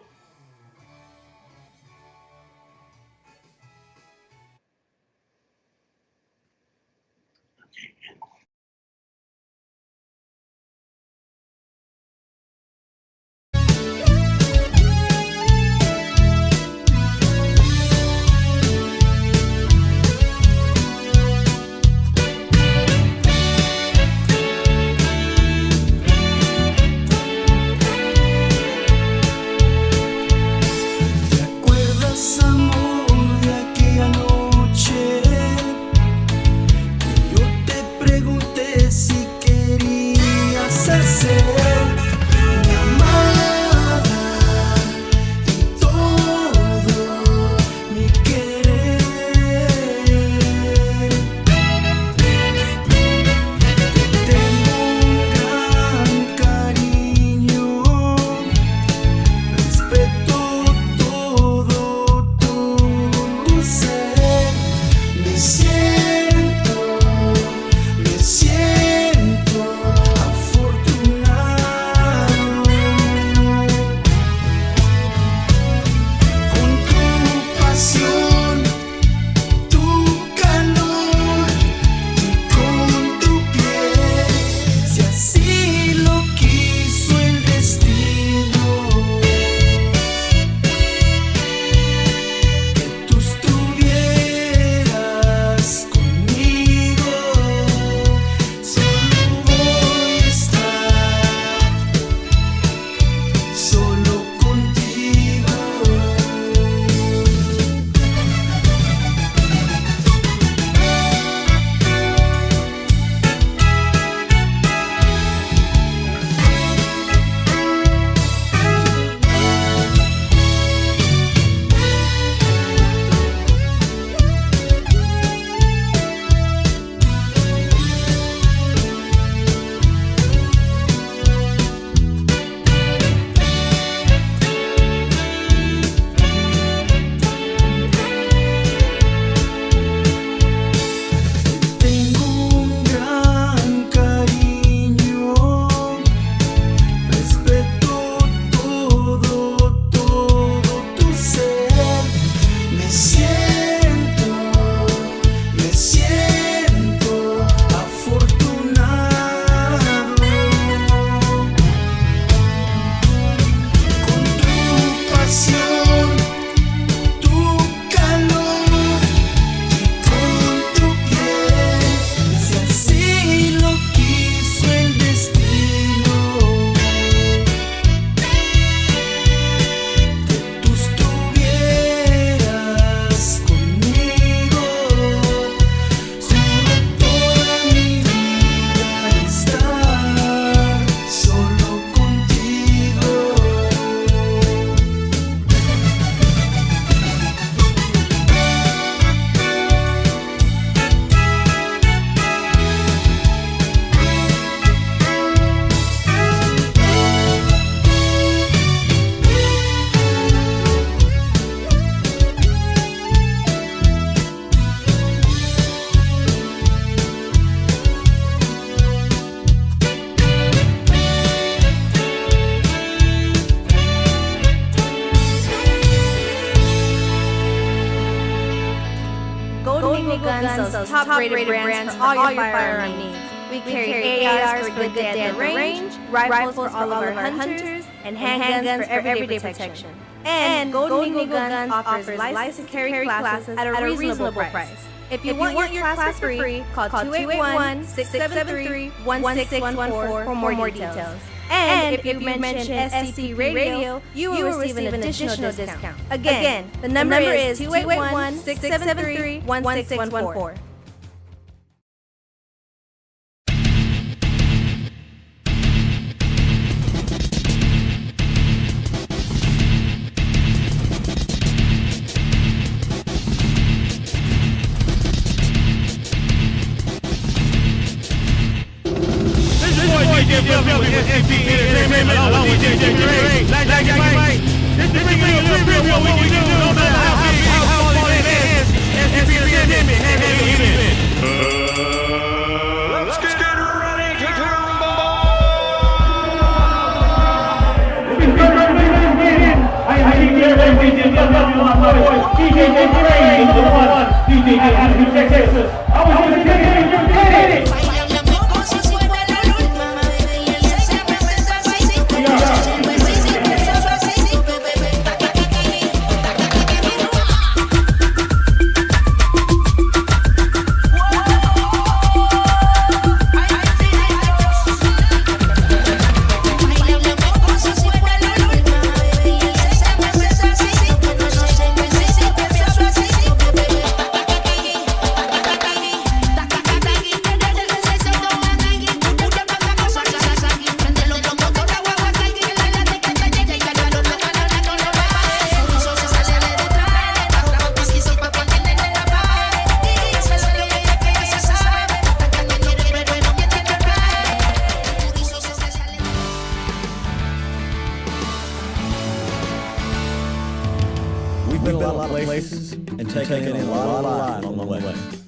¿Te acuerdas, amor, de aquella noche que yo te pregunté si querías hacer mi amada y todo mi querer? Tengo un gran cariño. Respeto todo tu ser. Me siento afortunado. Con tu pasión, tu calor y con tu piel, si así lo quiso el destino. Que tú estuvieras conmigo, solo voy a estar, solo contigo. Tengo un gran cariño. Respeto todo tu ser. Me siento afortunado. Con tu pasión, tu calor y con tu piel, si así lo quiso el destino. Que tú estuvieras conmigo, juro toda mi vida estar solo contigo. Golden Eagle Guns sells top-rated brands for all your firearm needs. We carry ARs for a good day at the range, rifles for all of our hunters, and handguns for everyday protection. And Golden Eagle Guns offers license to carry classes at a reasonable price. If you want your class for free, call 281-673-1614 for more details. And if you mention SCP Radio, you will receive an additional discount. Again, the number is 281-673-1614. Fluffy with SCP Entertainment along with DJ Ray. Like your mic. This is bringing you a little preview of what we do. No matter how big, how small it is. SCP Entertainment. Have an event. Let's get ready to rumble! We've been a lot of places and taken in a lot of lives on the way.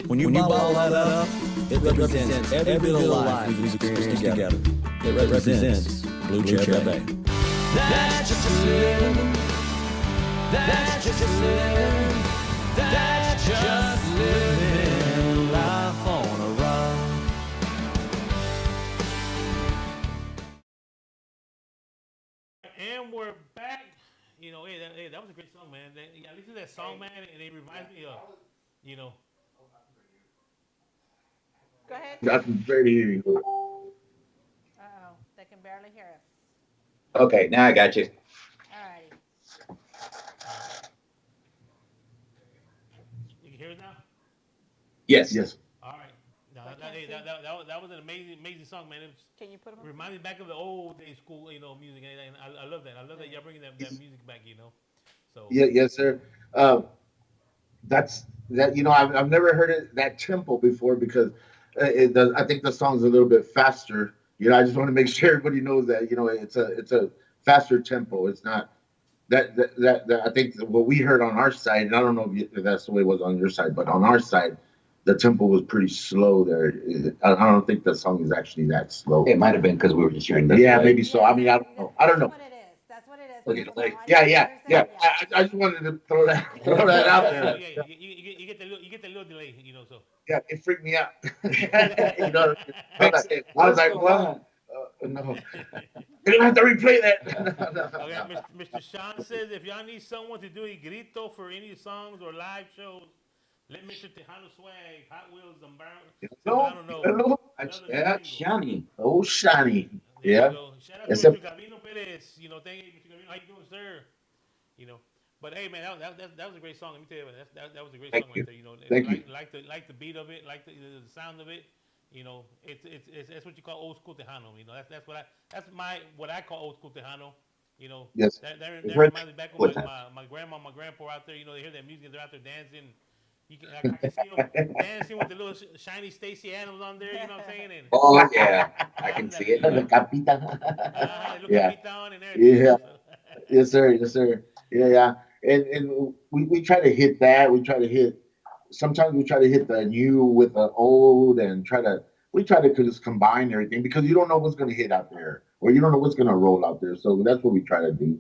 When you bottle that up, it represents every bit of life we've experienced together. It represents Blue Chair Bay. That's just living. That's just living. That's just living life on a run. And we're back. You know, hey, that was a great song, man. I listen to that song, man, and it reminds me of, you know. Go ahead. That's very. Uh-oh, they can barely hear us. Okay, now I got you. Alrighty. You can hear it now? Yes. Yes. All right. No, I that, can't that was an amazing song, man. It was, Can you put them on? reminded me back of the old day school, music, and I love that. I love that y'all bringing that music back, So Yeah, yes, sir. That's that. I've never heard it that tempo before because it does. I think the song's a little bit faster. I just want to make sure everybody knows that. It's a faster tempo. It's not that I think what we heard on our side, and I don't know if that's the way it was on your side, but on our side, the tempo was pretty slow there. I don't think the song is actually that slow. It might have been because we were just hearing this. Yeah, maybe so. I mean, I don't know. I don't know. That's what it is. That's what it is. Okay, because like- the Yeah, audio yeah, hears it, yeah. I just wanted to throw that out there. Yeah, you get the little delay, So Yeah, it freaked me out. Fix it. I was like, What's what? going on? No. You're gonna have to replay that. okay, Mr. Sean says if y'all need someone to do a grito for any songs or live shows, let Mr. Tejano swag, Hot Wheels, Zambrano know. Hello. Yeah, Shani. Oh, shiny. There you Yeah. go. Shout out It's to a- Mr. Gabino Perez. Thank you, Mr. Gabino. How you doing, sir? But hey, man, that was a great song. Let me tell you, that was a great Thank song you. right there. Thank you. Like the beat of it, like the sound of it. It's what you call old school Tejano. That's what I call old school Tejano. Yes. That It's very reminds me back good. when my grandma, my grandpa out there. They hear that music and they're out there dancing. I can see them dancing with the little shiny Stacy Adams on there. You know what I'm saying? And, Oh, yeah. I can see it. The capita. they look Yeah. at me down and everything. Yeah. Yes, sir. Yes, sir. Yeah. And we try to hit that. Sometimes we try to hit the new with the old and we try to just combine everything because you don't know what's going to hit out there or you don't know what's going to roll out there. So that's what we try to do,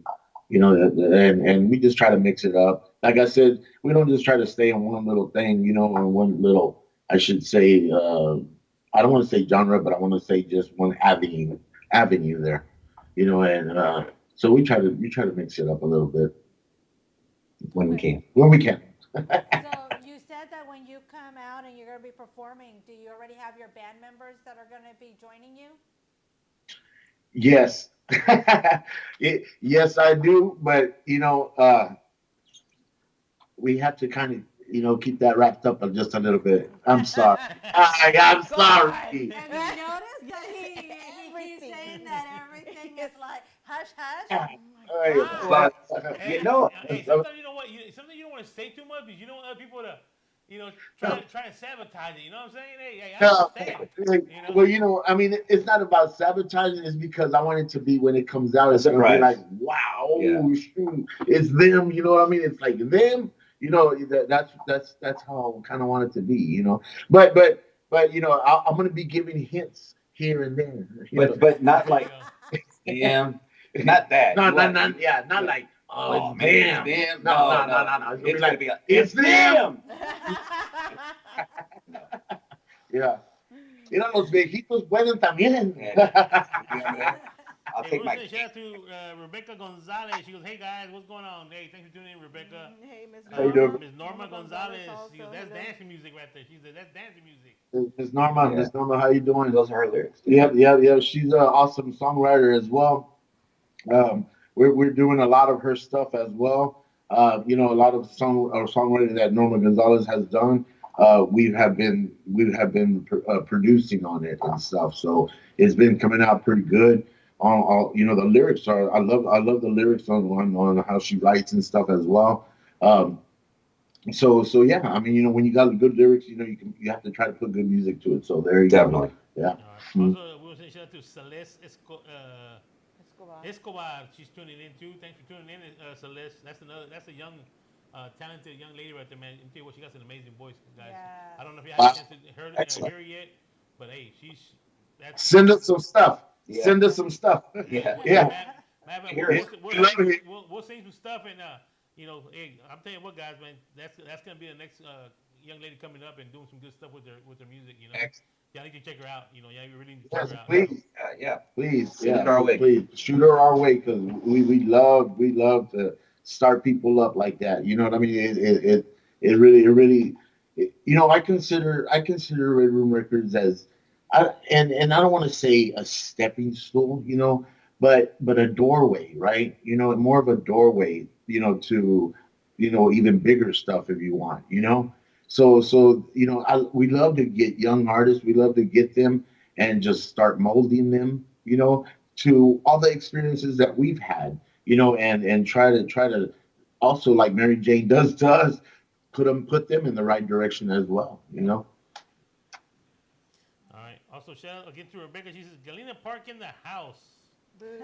and we just try to mix it up. Like I said, we don't just try to stay on one little thing, or one little, I should say, I don't want to say genre, but I want to say just one avenue there, and so we try to mix it up a little bit When we can. when we can. So you said that when you come out and you're going to be performing, do you already have your band members that are going to be joining you? Yes. Yes, I do. But, we have to kind of, keep that wrapped up just a little bit. I'm sorry. I'm sorry. And you notice that he's saying that everything is like hush hush. But, Hey, you know, hey, sometimes you know what? Sometimes you don't want to say too much because you don't want other people to, try to sabotage it. You know what I'm saying? Hey, I No, understand. You know. well, I mean, it's not about sabotaging. It's because I want it to be when it comes out. It's gonna be like, Surprise. wow, Yeah. oh, shoot, it's them. You know what I mean? It's like them. That's how I kind of want it to be. But I'm gonna be giving hints here and there. But not There you like go. damn, not that. No, You no, want, no, yeah, not you- like, oh it's man, them. it's them. No, No, no, no, no, no, no. It's it's gonna gonna be be like, like it's them. No. Yeah. Mira, los viejitos pueden también. Yeah. You know what I mean? I'll Hey, take we're my saying shout out to Rebecca Gonzalez. She goes, "Hey guys, what's going on? Hey, thanks for tuning in, Rebecca." Hey, Miss How you Norma. doing? Miss Norma Gonzalez. She goes, also. "That's Hello. dancing music right there." She said, "That's dancing music." Yeah. Miss Norma, how you doing? Those are her lyrics. Yeah, yeah, yeah. She's an awesome songwriter as well. We're doing a lot of her stuff as well. A lot of songwriting that Norma Gonzalez has done. We have been producing on it and stuff. So it's been coming out pretty good. The lyrics are. I love the lyrics on how she writes and stuff as well. Um, so yeah, I mean, when you got good lyrics, you have to try to put good music to it. So there you Definitely. go. Yeah. All right. Also, we want to say shout out to Celeste Escobar. Escobar. She's tuning in too. Thanks for tuning in, Celeste. That's a young, talented young lady right there, man. Let me tell you what, she got an amazing voice, guys. Yes. I don't know if you had a chance to Excellent. hear her yet, but hey, that's. Send us some stuff. Yeah. Send us some stuff. Yeah. Yeah. Man, Hear it. we'll sing some stuff and hey, I'm telling you what, guys, man, that's gonna be the next young lady coming up and doing some good stuff with her music. Excellent. Y'all need to check her out. Y'all really need to Yes, check her out. please, Yeah. please, Send it our way. please shoot her our way because we love to start people up like that. You know what I mean? I consider Red Room Records as and I don't want to say a stepping stool, but a doorway, right? More of a doorway, to even bigger stuff if you want, So we love to get young artists. We love to get them and just start molding them, to all the experiences that we've had, and try to also like Mary Jane does to us, put them in the right direction as well. All right. Also, shout out again to Rebecca. She says, Galena Park in the house. Boo.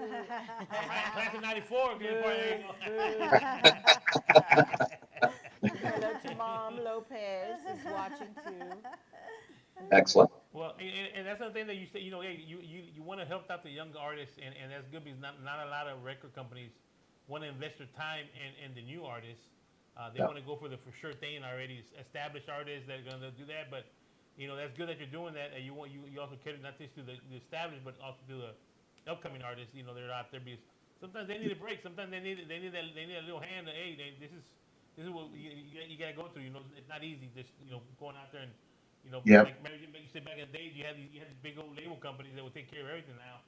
Class of 94. Galena Park. There you go. Hello to Mom Lopez is watching too. Excellent. Well, and that's another thing that you say, hey, you want to help out the young artists, and that's good because not a lot of record companies want to invest their time in the new artists. They want to go for the for sure thing already established artists that are going to do that. But that's good that you're doing that, and you also cater not just to the established, but also to the upcoming artists. They're out there because sometimes they need a break. Sometimes they need a little hand. Hey, this is what you got to go through. It's not easy just going out there and Yep. like you said back in the days, you had these big old label companies that would take care of everything. Now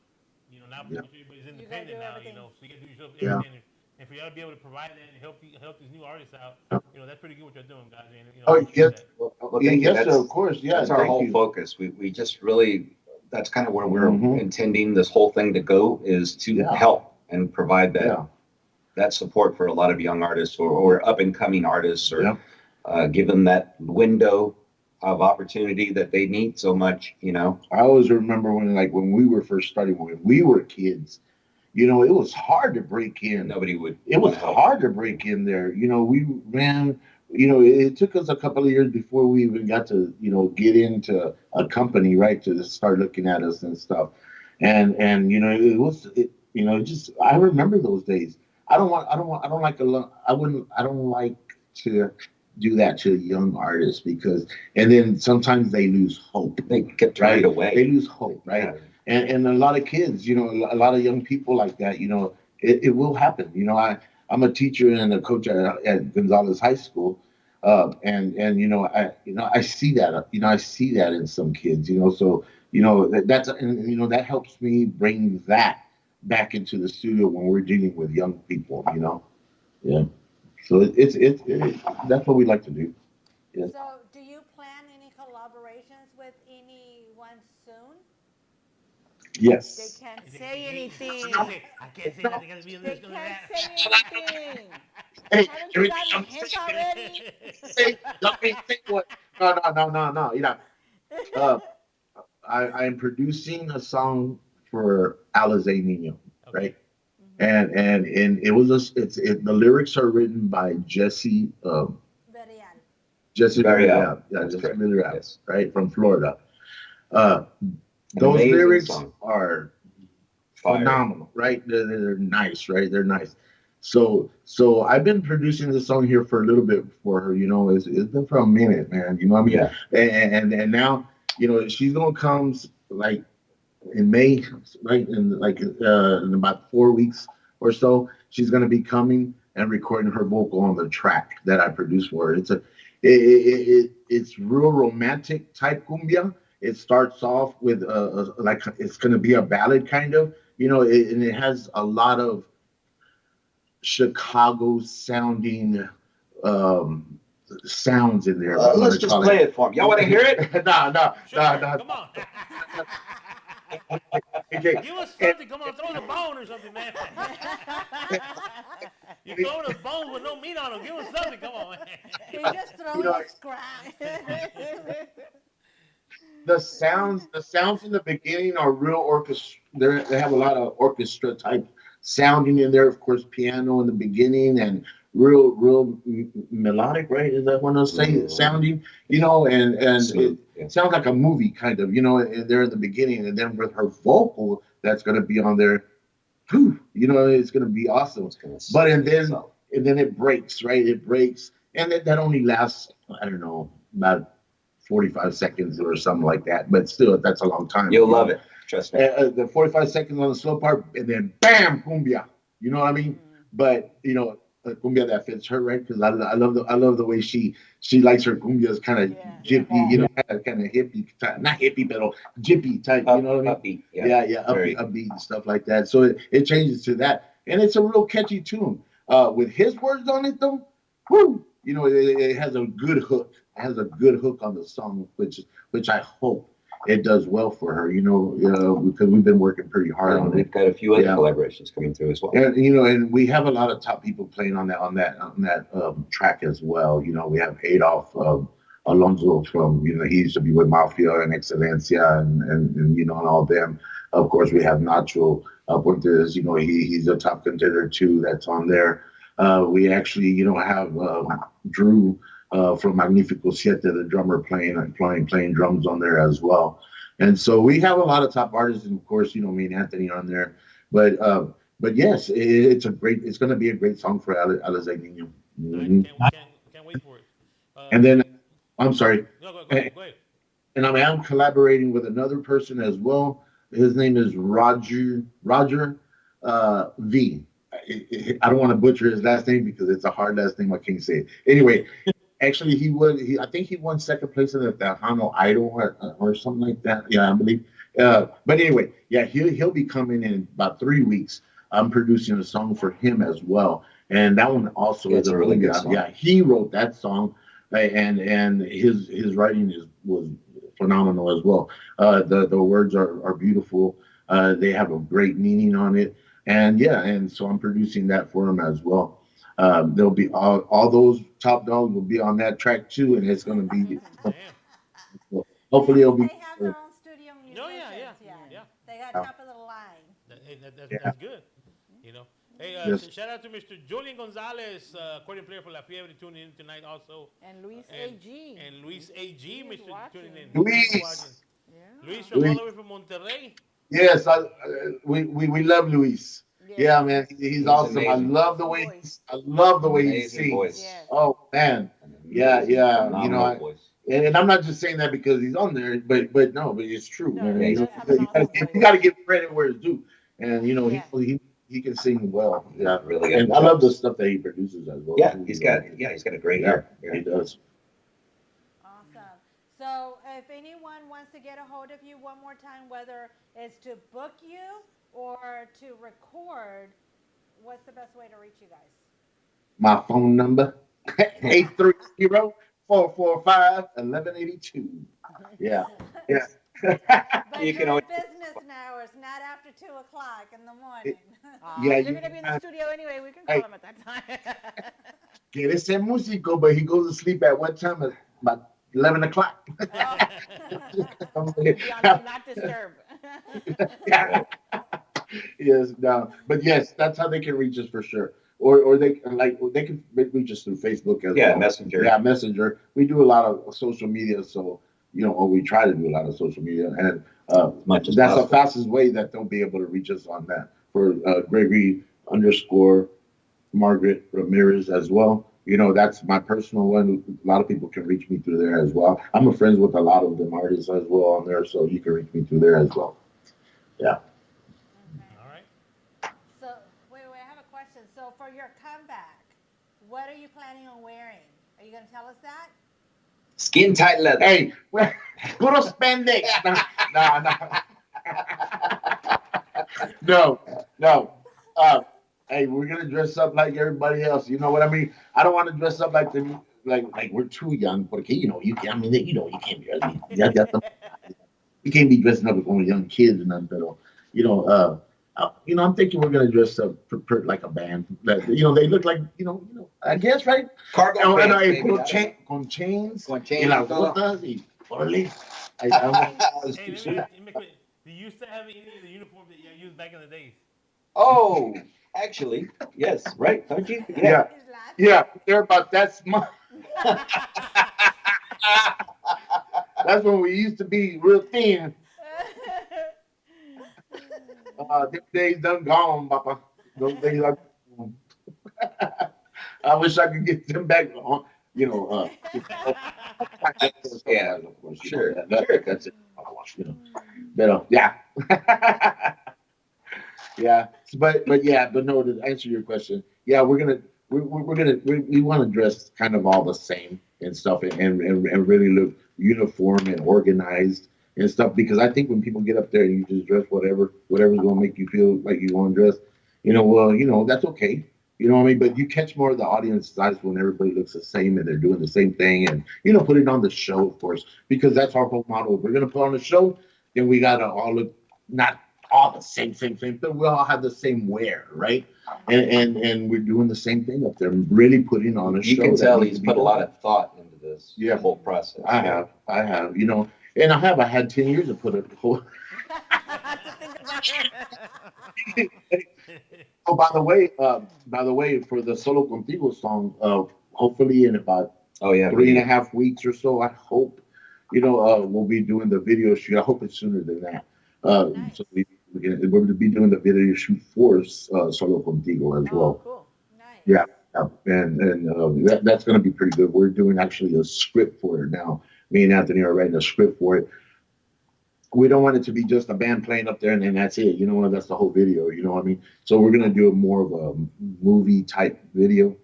Yep. pretty much everybody's independent now. everything. So you got to do yourself Yeah. everything. And for y'all to be able to provide that and help these new artists out, that's pretty good what you're doing, guys. And, Oh, I yes. appreciate that. Well, thank you. Yes, sir, of course. Yeah, That's our thank whole you. focus. We just really, that's kind of where we're Mhm. intending this whole thing to go, is to Yeah. help and provide Yeah. that support for a lot of young artists or up and coming artists, or Yeah. give them that window of opportunity that they need so much. I always remember when we were first starting, when we were kids, it was hard to break in. Nobody would. It was wanna help. hard to break in there. It took us a couple of years before we even got to, get into a company, right, to start looking at us and stuff. And it was, just, I remember those days. I don't like to do that to young artists and then sometimes they lose hope. They get carried away. They lose hope, right? Yeah. And a lot of kids, a lot of young people like that, it will happen. I'm a teacher and a coach at Gonzalez High School, and I see that, I see that in some kids, so that helps me bring that back into the studio when we're dealing with young people, yeah. So that's what we like to do. Yeah. So, do you plan any collaborations with anyone soon? They Yes. can't say anything. I can't say that. They got to be in They this. can't say anything. Hey, Haven't you everything gotten a I'm hint saying, already? let me say what. No. Uh, I am producing a song for Alize Nino, Okay. right? And it was the lyrics are written by Very al. Jesse Villarreal. Villarreal, yeah, That's Jesse correct. Villarreal, Yes. right, from Florida. Uh, An those amazing lyrics song. are Fire. phenomenal, right? They're nice, right? They're nice. So I've been producing this song here for a little bit for her. It's been for a minute, man. You know what I mean? Yeah. And now, she's gonna come like in May, right? In about 4 weeks or so, she's gonna be coming and recording her vocal on the track that I produced for her. It's real romantic type cumbia. It starts off with like it's gonna be a ballad kind of, and it has a lot of Chicago sounding um sounds in there. Let's just play it for him. Y'all want to hear it? No, Sure. Come on. AJ, Give us something. Come on, throw us a bone or something, man. You throwing us bones with no meat on them. Give us something. Come on, man. He just you throws know, us scraps. the sounds in the beginning are real orchestra. They have a lot of orchestra type sounding in there. Of course, piano in the beginning and real melodic, right? Is that what I say? Sounding, and Smooth. Yeah. it sounds like a movie kind of, there in the beginning, and then with her vocal that's going to be on there, whew, it's going to be awesome. It's gonna But sing itself. and then it breaks, right? It breaks, and that only lasts, I don't know, about 45 seconds or something like that. But still, that's a long time. You'll love it. Trust me. The 45 seconds on the slow part, and then bam, cumbia. You know what I mean? But a cumbia that fits her, right? Because I love the way she likes her cumbias kind of Yeah. jippy, kind of hippie type, not hippie, but jippy type. You know what I mean? Upbeat. Yeah. Yeah, Very. upbeat and stuff like that. So it changes to that, and it's a real catchy tune. With his words on it though, whoo, it has a good hook. It has a good hook on the song, which I hope it does well for her. Because we've been working pretty hard And on we've it. got a few other Yeah. collaborations coming through as well. And we have a lot of top people playing on that track as well. We have Adolf Alonso from he used to be with Mafia and Excelencia and all them. Of course, we have Nacho Puentes. He's a top contender too. That's on there. We actually have Drew from Magnifico Siete, the drummer playing drums on there as well. And so we have a lot of top artists, and of course, me and Anthony on there. But yes, it's going to be a great song for Alice Nino. Nice. Can't wait for it. And then, I'm sorry, No, go and, ahead. Go ahead. and I'm collaborating with another person as well. His name is Roger V. I don't want to butcher his last name because it's a hard last name. I can't say it. Anyway, actually, I think he won second place in the Tejano Idol or something like that. Yeah, I believe. But anyway, yeah, he'll be coming in about 3 weeks. I'm producing a song for him as well, and that one also It's a really good song. Yeah, he wrote that song, and his writing was phenomenal as well. The words are beautiful. They have a great meaning on it, and so I'm producing that for him as well. There'll be all those top dogs will be on that track too, and it's going to be Damn. hopefully it'll be. They have their own studio musicians. No, yeah. They got top of the line. That's good. Hey, Yes. shout out to Mr. Julian Gonzalez, accordion player for La Fiebre, tuning in tonight also. And Luis And- A.G. And Luis A.G., He's Mr. watching. tuning in. Luis. He's watching. Yeah. Luis from Luis. all the way from Monterrey. Yes, we love Luis. Yeah, man, he's awesome. amazing. I love the way he Amazing sings. voice. Yes. Oh man, An Yeah, amazing, yeah, phenomenal voice. and I'm not just saying that because he's on there, but no, but it's true. No, Man. he You does know, have an you awesome gotta, voice. you gotta give credit where it's due, and Yeah. he can sing well. Yeah, Really good. and I love the stuff that he produces as well. Yeah, too, he's you know. got a great Yeah, ear. he does. Awesome. So if anyone wants to get a hold of you one more time, whether it's to book you or to record, what's the best way to reach you guys? My phone number 830-445-1182. Yeah, yeah. But You can during always- business hours, not after 2 o'clock in the morning. Yeah, They're you going to be in the studio anyway. We can Hey. call them at that time. quiere ser músico, but he goes to sleep at what time? At about 11 o'clock. Be on do not disturb. Yeah. Yes, no, but yes, that's how they can reach us for sure. Or they can reach us through Facebook as Yeah, well. Messenger. Yeah, Messenger. We do a lot of social media, so or we try to do a lot of social media, and Much as that's the possible. fastest way that they'll be able to reach us on that. For Gregory underscore Margaret Ramirez as well. That's my personal one. A lot of people can reach me through there as well. I'm a friends with a lot of them artists as well on there, so you can reach me through there as well. Yeah. All right. So, wait, I have a question. So, for your comeback, what are you planning on wearing? Are you going to tell us that? Skin tight leather. Hey, puro spandex. No, no. Hey, we're gonna dress up like everybody else. You know what I mean? I don't want to dress up like them, like we're too young. Porque you can. I mean, you can't be. You can't be dressing up like one of young kids and nothing. But I'm thinking we're gonna dress up like a band. They look like I guess right. Cargo And pants, I baby. put con chains, Con y chains las y todo. botas y órale. Hey, let me quit. Do you still have any of the uniforms that you used back in the days? Oh, actually, yes, right? Don't you? Yeah, He's laughing. yeah, they're about that small. That's when we used to be real thin. Them days done gone, Papa. Those days are gone. I wish I could get them back on. Yeah, of course. Sure, That's it. But yeah. Yeah, but no. To answer your question, yeah, we want to dress kind of all the same and stuff, and really look uniform and organized and stuff. Because I think when people get up there and you just dress whatever's going to make you feel like you want to dress, that's okay. You know what I mean? But you catch more of the audience's eyes when everybody looks the same and they're doing the same thing, and put it on the show, of course, because that's our whole model. If we're gonna put on a show, then we gotta all look not all the same, but we all have the same wear, right? And we're doing the same thing up there, really putting on a show. You can that tell needs he's to be put a done. lot of thought into this Yeah. whole process. I have, and I had 10 years to put it. To think about it. Oh, by the way, for the Solo Contigo song, hopefully in about Oh yeah, 3.5 weeks or so, I hope, we'll be doing the video shoot. I hope it's sooner than that. Nice. So we're going to be doing the video shoot for Solo Contigo as Oh, well. cool. Nice. Yeah, and that's going to be pretty good. We're doing actually a script for it now. Me and Anthony are writing a script for it. We don't want it to be just a band playing up there and then that's it. That's the whole video. You know what I mean? So we're gonna do a more of a movie type video.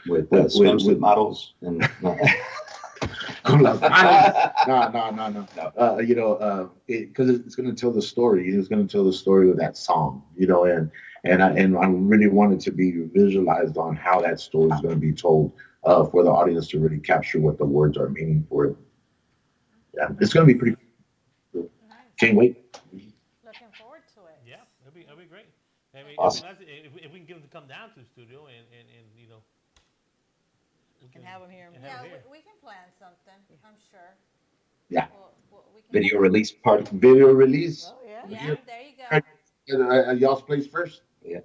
with swimsuit models and Con las manos. No. Because it's going to tell the story. It's going to tell the story of that song. And I really want it to be visualized on how that story is going to be told for the audience to really capture what the words are meaning for it. Yeah, it's going to be pretty. Nice. Can't wait. Looking forward to it. Yeah, it'll be great. I mean, Awesome. it'd be nice if we can get them to come down to the studio and we Can have them here. and Yeah, have it here. we can plan something, I'm sure. Yeah. We can video release party. Video release. Oh, yeah. Yeah, there you go. At y'all's place first. Yes,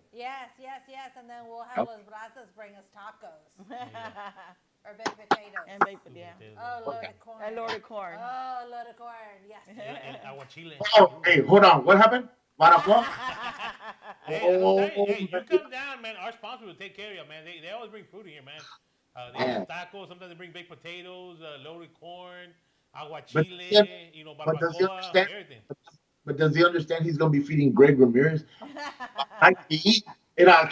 and then we'll have Los Brazos bring us tacos or baked potatoes. And baked, yeah. Oh, loaded corn. And loaded corn. Oh, loaded corn, yes. And aguachile. Oh, hey, hold on. What happened? Marafon? Hey, I'm telling you, hey, you come down, man. Our sponsor will take care of you, man. They always bring food here, man. They have tacos. Sometimes they bring baked potatoes, loaded corn, aguachile, but does he barbacoa, understand? everything. But does he understand he's going to be feeding Greg Ramirez? I can eat. When I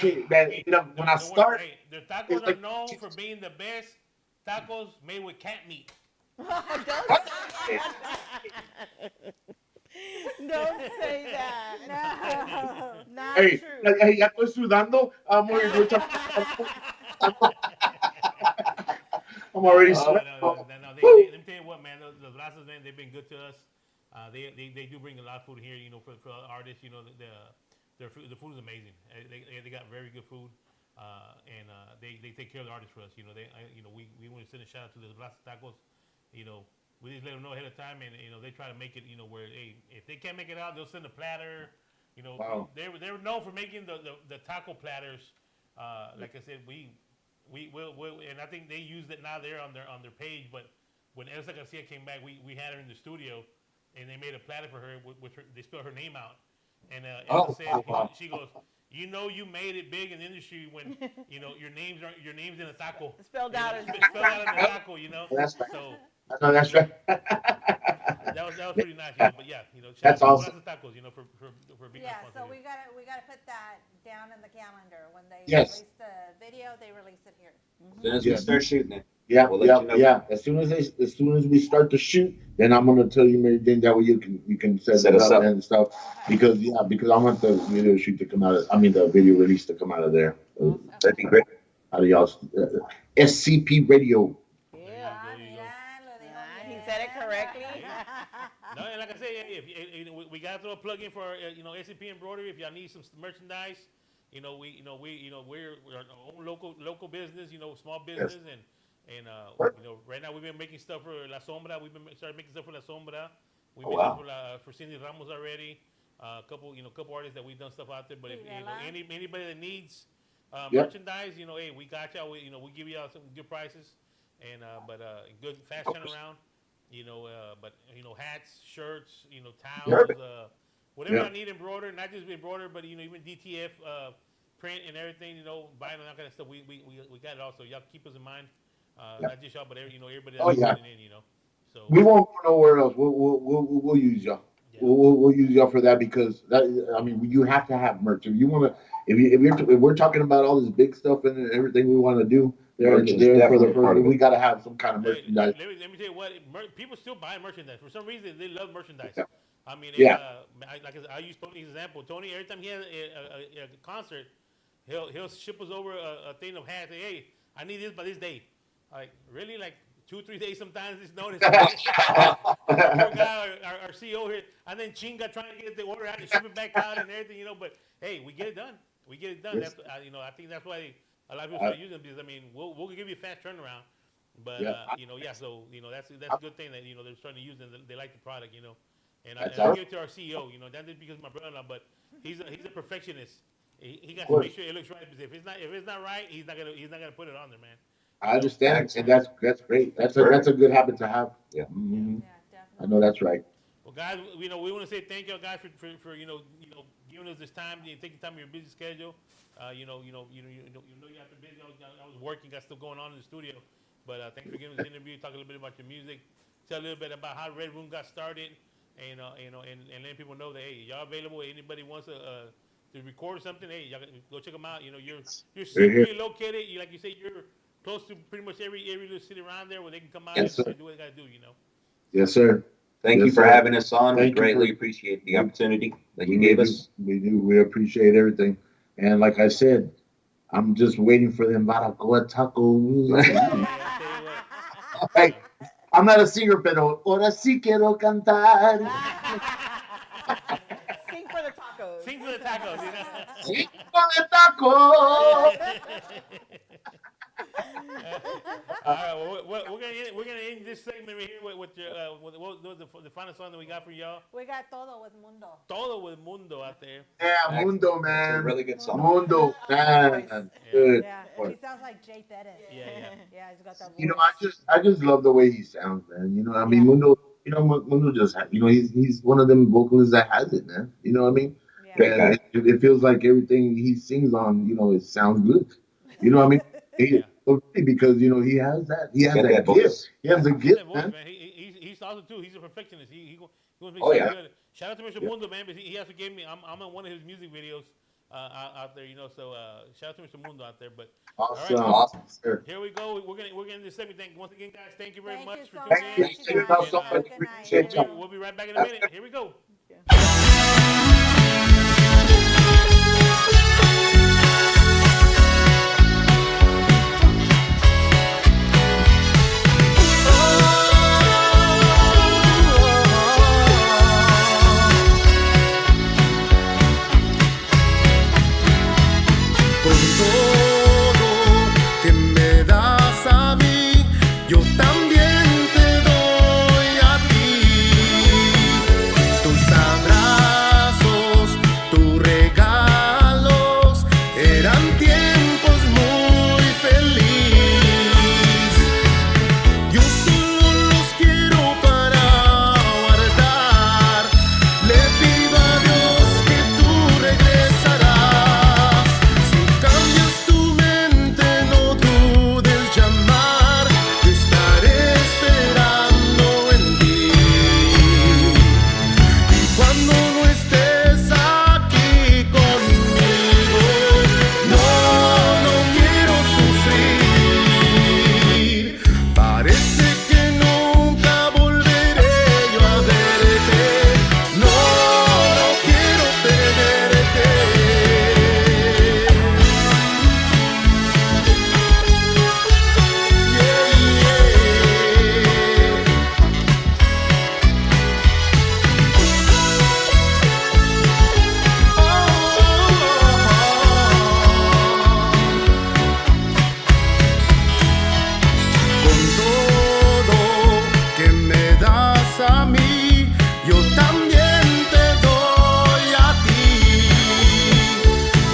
Don't start, worry, hey, their it's tacos are like- known for being the best tacos made with cat meat. Don't say that. No, not hey, true. ya estoy sudando. I'm already No, sweating. let me tell you what, man. Los Brazos, man, they've been good to us. They do bring a lot of food here, for artists. The food is amazing. They got very good food, and they take care of the artists for us. We want to send a shout out to the Blas Tacos. We just let them know ahead of time, and they try to make it, where if they can't make it out, they'll send a platter. Wow. They're known for making the taco platters. Like I said, we will, and I think they used it now there on their page. But when Elsa Garcia came back, we had her in the studio, and they made a platter for her, which they spelled her name out. And Elsa said, she goes, you made it big in the industry when your name's in a taco. Spelled out as spelled out in a taco. That's right. So No, that's right. that was pretty nice. But yeah, That's shout out awesome. to Tacos, for being Yeah, responsible. so we gotta put that down in the calendar. When they Yes. release the video, they release it here. As soon as we Yeah. start shooting it, Yeah, We'll let you know. yeah. As soon as we start to shoot, then I'm gonna tell you everything. That way you can set Set it us up up. and stuff. Because I want the video shoot to come out. The video release to come out of there. that'd be great. Out of y'all's SCP Radio. Yeah. Ah, There you mira, go. lo dijo Ah, he bien. said it correctly. No, and like I say, if we got to throw a plug in for SCP Embroidery. If y'all need some merchandise, we're our own local business, small business, and right now we've been making stuff for La Sombra. We've been started making stuff for La Sombra. We've been wow. for Cindy Ramos already. A couple artists that we've done stuff out there. But if Rivera. anybody that needs Yep. merchandise, hey, we got y'all. We give y'all some good prices, and good fast turnaround. But hats, shirts, towels, whatever Yeah. I need embroidered, not just embroidered, but even DTF print and everything, buying and that kind of stuff. We got it also. Y'all keep us in mind. Not just y'all, but everybody that's yeah. putting in, So We won't go nowhere else. We'll use y'all. yeah. We'll use y'all for that because you have to have merch. If you want to, if we're talking about all this big stuff and everything we want to do, Merch is there for definitely part of it. we got to have some kind of Let merchandise. me tell you what. People still buy merchandise for some reason. They love merchandise. Yeah. I mean, Yeah. I use Tony's example. Tony, every time he has a concert, he'll ship us over a thing of hats. Say, hey, I need this by this day. Like really, like 2-3 days sometimes. It's notice. Our poor guy, our CEO here, and then Chinga trying to get the order out and ship it back out and everything. But hey, we get it done. We get it done. Yes. That's I think that's why a lot of people start using them because we'll give you a fast turnaround. But so that's a good thing that they're starting to use and they like the product, And I give it to our CEO, not just because of my brother-in-law, but he's a perfectionist. He got to make sure it looks right because if it's not right, he's not gonna put it on there, man. I understand, and that's great. That's a good habit to have. Yeah. Mhm. Yeah, definitely. I know that's right. Well, guys, we want to say thank y'all guys for giving us this time, taking time of your busy schedule. You have to busy. I was working, got stuff going on in the studio, but thanks for giving us this interview. Talk a little bit about your music. Tell a little bit about how Red Room got started, and letting people know that hey, y'all available. Anybody wants to record something, hey, y'all go check them out. You're centrally located. Like you say, you're close to pretty much every little city around there where they can come out and do what they gotta do. Yes, sir. Thank Yes, you for sir. having us on. We Thank you greatly for- appreciate the opportunity that you gave us. We do. We appreciate everything. And like I said, I'm just waiting for them Baracoa tacos. Yeah, I tell you what. Hey, I'm not a singer, pero ahora sí quiero cantar. Sing for the tacos. Sing for the tacos. Sí, con el taco. All right, well, we're gonna end this segment right here with your the final song that we got for y'all. We got Todo with Mundo. Todo with Mundo out there. Yeah, Mundo, It's a man. really good song. Mundo, man. Good. Yeah, boy. he sounds like Jay Pettis. Yeah. Yeah, he's got that voice. You know, I just love the way he sounds, man. I mean, Mundo. Mundo just, he's one of them vocalists that has it, man. You know what I mean? Yeah. And it feels like everything he sings on, it sounds good. You know what I mean? Because he has that. He has Got that that voice. gift. He has a That gift, voice, man. man. He's also too. He's a perfectionist. He wants to Oh, make yeah. good. Shout out to Mr. Mundo, man. But he also gave me. I'm in one of his music videos out there. So shout out to Mr. Mundo out there. But Awesome. All right. Awesome. Sir. here we go. We're gonna end this segment. Once again, guys, thank you very Thank much you for so tuning much. in. Thank you guys. so much. Good night. Appreciate Good night. you. We'll be right back in a minute. Here we go. yo también te doy a ti. Tus abrazos, tus regalos, eran tiempos muy felices. Yo solo los quiero para guardar. Le pido a Dios que tú regresarás. Si cambias tu mente, no dudes llamar. Te estaré esperando en ti. Y cuando no estés aquí conmigo, no quiero sufrir. Parece que nunca volveré yo a verte. No quiero perderte. Con todo que me das a mí, yo también te doy a ti.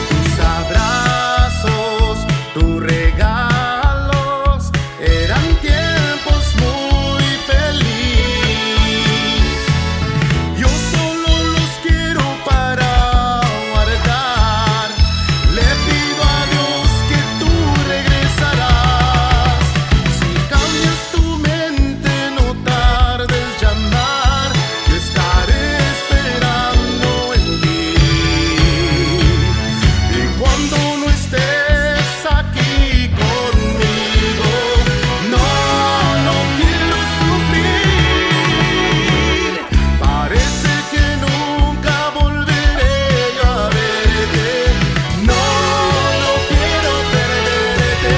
Tus abrazos, tus regalos, eran tiempos muy felices. Yo solo los quiero para guardar. Le pido a Dios que tú regresarás. Si cambias tu mente, no tardes llamar. Yo estaré esperando en ti. Y cuando no estés aquí conmigo, no quiero sufrir. Parece que nunca volveré yo a verte. No quiero perderte.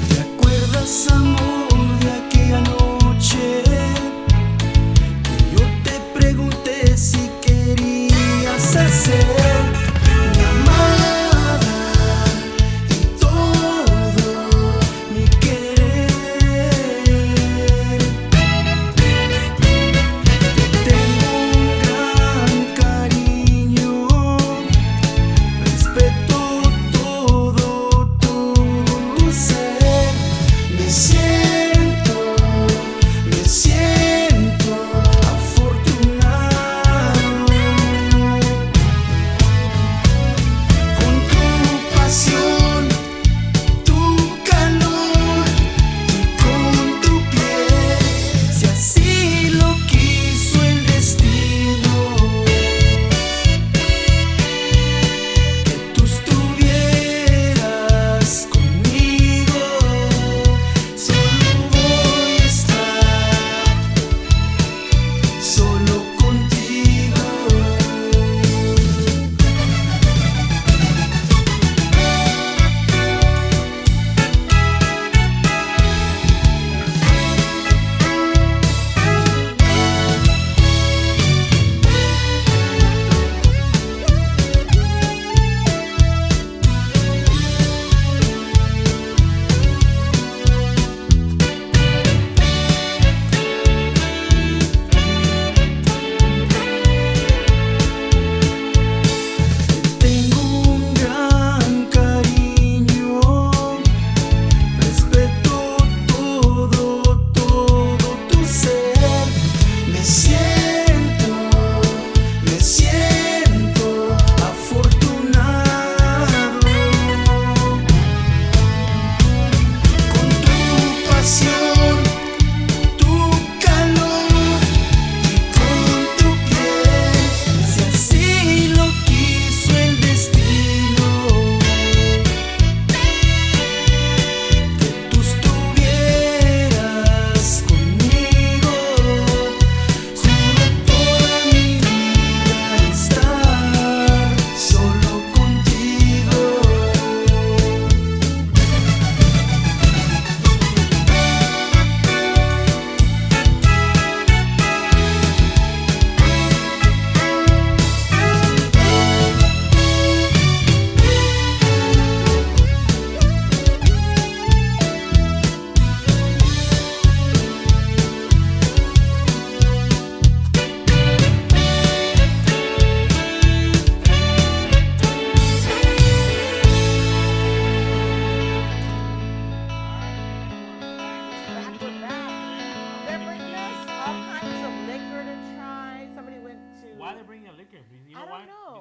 ¿Te acuerdas, amor, de aquella noche que yo te pregunté si querías ser mi amada y todo mi querer? Tengo un gran cariño, respeto todo tu ser. Me siento afortunado.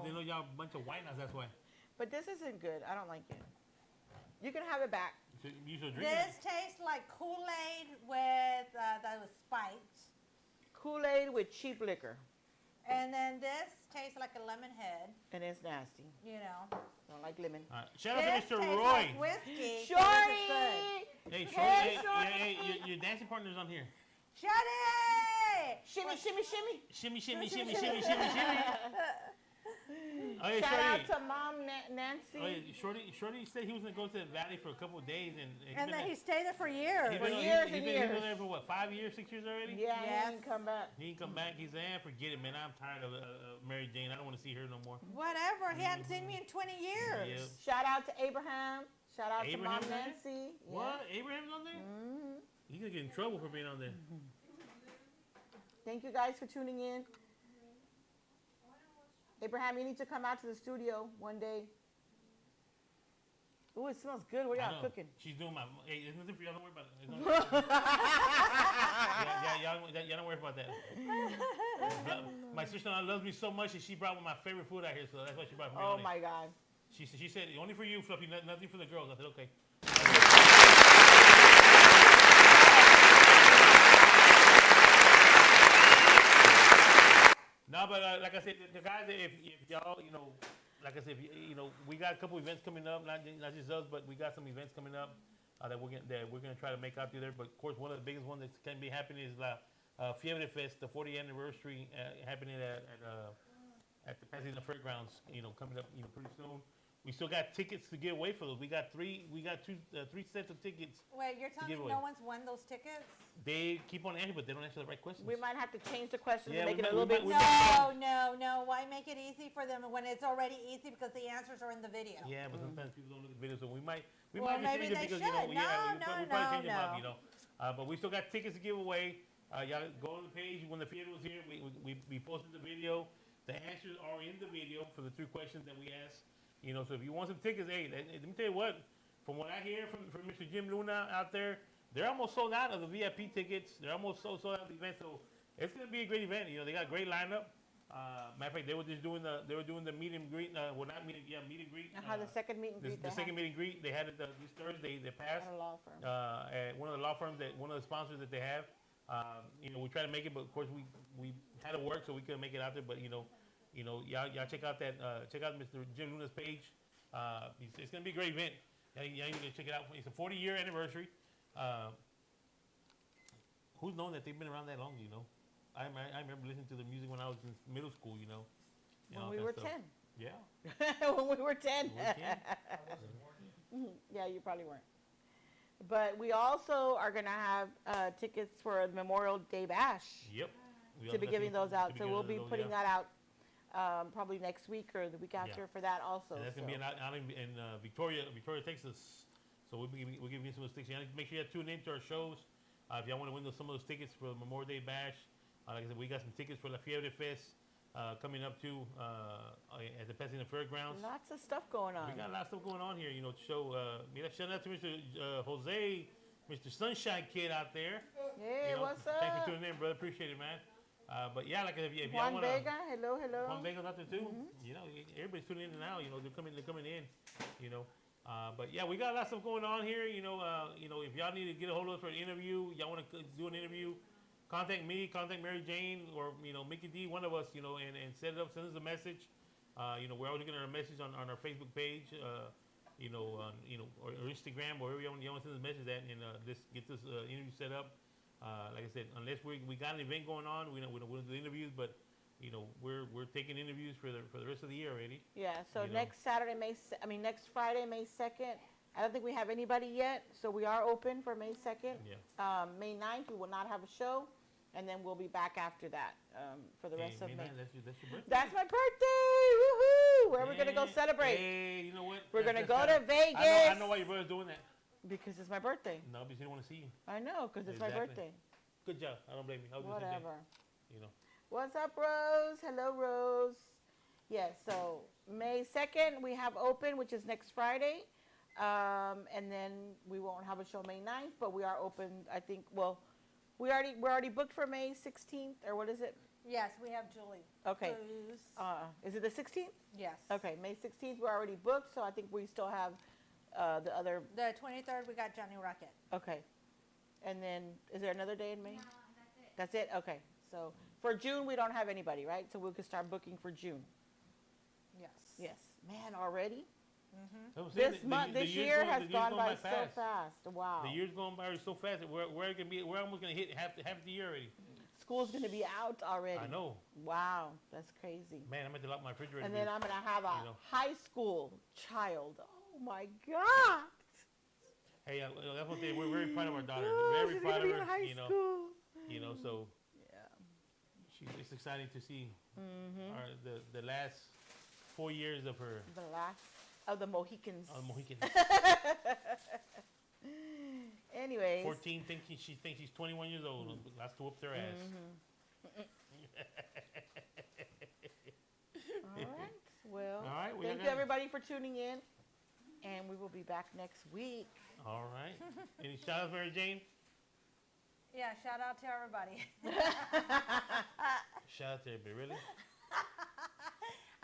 They know y'all a bunch of white nuts. That's why. But this isn't good. I don't like it. You can have it back. So you should drink This it. tastes like Kool-Aid with that was spiked. Kool-Aid with cheap liquor. And then this tastes like a lemon head, And it's nasty. you know. Don't like lemon. All right. Shout out This to Mr. tastes Roy. like whiskey. so this is good. Shorty! Hey, Hey, Shorty. Shorty. Hey, your dancing partner's on here. Shorty! Shimmy, shimmy, shimmy. Shimmy, shimmy, shimmy, shimmy, shimmy, shimmy. Oh, yeah, Shout out Shorty. to Mom Nancy. Oh, yeah, Shorty said he was gonna go to the valley for a couple of days, and And then he stayed there for years. He's been, For he's years been, and he's been years. there for what, 5 years, 6 years already? Yeah, Yes. he didn't come back. He didn't come back. He's there. Forget it, man. I'm tired of Mary Jane. I don't want to see her no more. Whatever. He hadn't seen me in 20 years. Yeah. Shout out to Abraham. Shout out to Mom Abraham's on there? Nancy. Yeah. What? Abraham's on there? Mhm. He's gonna get in trouble for being on there. Thank you guys for tuning in. Abraham, you need to come out to the studio one day. Ooh, it smells good. What I y'all know. cooking? She's doing my. Hey, there's nothing for y'all. Don't worry about it. There's nothing- y'all don't worry about that. My sister-in-law loves me so much that she brought my favorite food out here, so that's why she brought me. Oh my God. She said only for you, Fluffy. Nothing for the girls. I said okay. No, but like I said, the guys, if y'all, like I said, we got a couple events coming up, not just us, but we got some events coming up that we're gonna try to make out there. But of course, one of the biggest ones that can be happening is Fiebre Fest, the 40th anniversary, happening at the Pasadena Fairgrounds. Coming up, pretty soon. We still got tickets to give away for those. We got three sets of tickets. Wait, you're telling me giveaway. no one's won those tickets? They keep on answering, but they don't answer the right questions. We might have to change the questions Yeah, and make we it a might- little we bit. might- No. Why make it easy for them when it's already easy because the answers are in the video? Yeah, but sometimes people don't look at videos, so we might Well, have to maybe change it they because should. we'll probably change them No. up, but we still got tickets to give away. Y'all go on the page when the theater was here. We posted the video. The answers are in the video for the 3 questions that we asked. So if you want some tickets, hey, let me tell you what. From what I hear from Mr. Jim Luna out there, they're almost sold out of the VIP tickets. They're almost sold out of the event, so it's gonna be a great event. They got a great lineup. Matter of fact, they were just doing the meet and greet. Meet and greet. The second meet and greet. The second meet and greet, they had it this Thursday. They passed At a law firm. at one of the law firms one of the sponsors that they have. We try to make it, but of course we had to work, so we couldn't make it out there. But y'all check out Mr. Jim Luna's page. It's gonna be a great event. Y'all need to check it out. It's a 40-year anniversary. Who's known that they've been around that long? I remember listening to the music when I was in middle school. When we were 10. Yeah. When we were 10. Yeah, you probably weren't. But we also are going to have tickets for the Memorial Day Bash. Yep. To be giving those out. So we'll be putting that out probably next week or the week after for that also. And that's going to be out in Victoria, Texas. So we'll give you some of those tickets. Make sure you tune in to our shows. If y'all want to win some of those tickets for the Memorial Day Bash, like I said, we got some tickets for La Fiebre Fest coming up too at the Pasadena Fairgrounds. Lots of stuff going on. We got a lot of stuff going on here, to show. Shout out to Mr. Jose, Mr. Sunshine Kid out there. Hey, what's up? Thanks for tuning in, brother. Appreciate it, man. But yeah, like if y'all Juan want to. Vega, hello. Juan Vega's out there too. Everybody's tuning in now. They're coming in. But yeah, we got a lot of stuff going on here. If y'all need to get a hold of us for an interview, y'all want to do an interview, contact me, contact Mary Jane, or Mickey D, one of us. And set it up. Send us a message. We're always getting our message on our Facebook page. Or Instagram, wherever you want to send us a message at, and get this interview set up. Like I said, unless we got an event going on, we don't do interviews, but we're taking interviews for the rest of the year already. Yeah. So next next Friday, May 2nd. I don't think we have anybody yet, so we are open for May 2nd. Yeah. May 9th, we will not have a show, and then we'll be back after that for the rest of May. That's your birthday. That's my birthday! Woohoo! Where are we gonna go celebrate? Hey, you know what? We're gonna go to Vegas. I know why your brother's doing that. Because it's my birthday. No, because he don't want to see you. I know, because it's my birthday. Good job. I don't blame you. Whatever. You know. What's up, Rose? Hello, Rose. Yes, so May 2nd we have open, which is next Friday. And then we won't have a show May 9th, but we are open, I think, well, we're already booked for May 16th, or what is it? Yes, we have Julie. Okay. Cruz. Is it the 16th? Yes. Okay, May 16th, we're already booked, so I think we still have the other, The 23rd, we got Johnny Rocket. okay. And then, is there another day in May? No, that's it. Okay, so for June, we don't have anybody, right? So we could start booking for June. Yes. Yes, man, already? I was saying This the month, this year's year going- has the year's gone going by so fast. Wow. The year's going by so fast that we're almost gonna hit half the year already. School's gonna be out already. I know. Wow, that's crazy. Man, I'm gonna lock my refrigerator. And then I'm gonna have a you know. high school child. Oh my God. Hey, that's one thing. We're very proud of our daughter. Oh, Very she's proud gonna of be in her. high You know. school. You know. So Yeah. it's exciting to see Mm-hmm. the last 4 years of her The last of the Mohicans. Mohican. Anyways. 14 thinks she thinks she's 21 years old. Last to whoop their ass. All right. Well, All right, we thank you got- everybody for tuning in, and we will be back next week. All right. Any shout outs, Mary Jane? Yeah, shout out to everybody. Shout out to everybody. Really?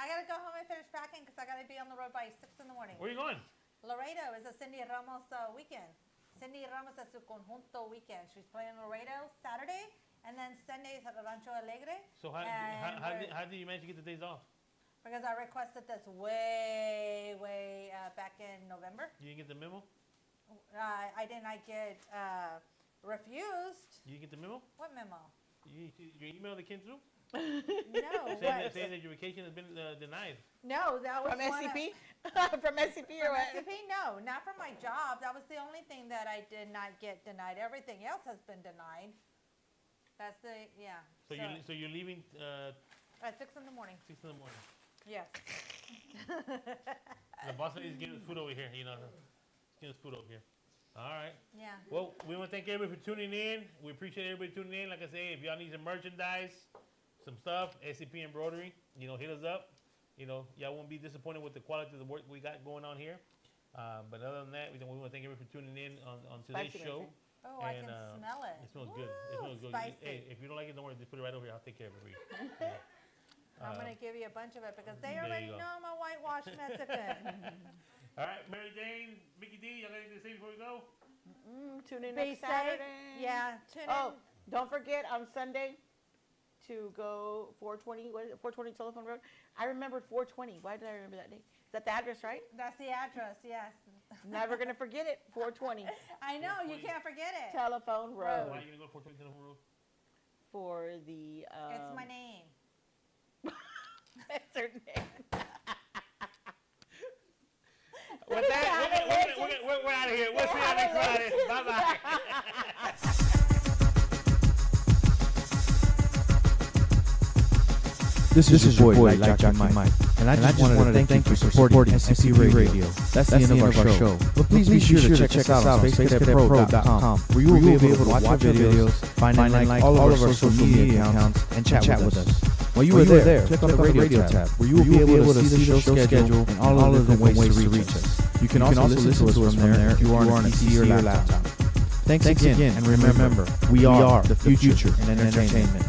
I got to go home and finish packing because I got to be on the road by 6 in the morning. Where are you going? Laredo is a Cindy Ramos weekend. Cindy Ramos es su conjunto weekend. She's playing Laredo Saturday, and then Sunday is at Rancho Alegre. So And how did you manage to get the days off? Because I requested this way back in November. You didn't get the memo? I did not get refused. You didn't get the memo? What memo? Your email that came through? No. saying that your vacation has been denied. No, that was From one of- SCP? From SCP or From what? SCP? No, not from my job. That was the only thing that I did not get denied. Everything else has been denied. That's the, yeah. So you're leaving At 6 in the morning. 6 in the morning. Yes. The boss lady's getting us food over here. You know, getting us food over here. All right. Yeah. Well, we want to thank everybody for tuning in. We appreciate everybody tuning in. Like I say, if y'all need some merchandise, some stuff, SCP Embroidery, you know, hit us up. You know, y'all won't be disappointed with the quality of the work we got going on here. But other than that, we want to thank everybody for tuning in on today's Spicy show. Oh, I And, can smell it. It smells good. It Woo, smells good. spicy. Hey, if you don't like it, don't worry. Just put it right over here. I'll take care of it for you. I'm going to give you a bunch of it because they there you already go. know I'm a whitewash Mexican. All right, Mary Jane, Mickey D, y'all got anything to say before we go? Tune in Be next safe. Saturday. Yeah, tune Oh, in. don't forget on Sunday to go 420, what is it, 420 Telephone Road. I remembered 420. Why did I remember that date? Is that the address, right? That's the address, yes. Never going to forget it, 420 I know, you can't forget it. Telephone Why Road are you going to go to 420 Telephone Road? for the... It's my name. That's her name. With that, we're out of here. We'll see you next Friday. Bye-bye. This is your boy, Like Jockey Mike, and I just wanted to thank you for supporting SCP Radio. That's the end of our show. But please be sure to check us out on SpaceCadetPro.com, where you will be able to watch our videos, find and like all of our social media accounts, and chat with us. While you are there, click on the radio tab, where you will be able to see the show schedule and all of the different ways to reach us. You can also listen to us from there if you are on a PC or laptop. Thanks again, and remember, we are the future in entertainment.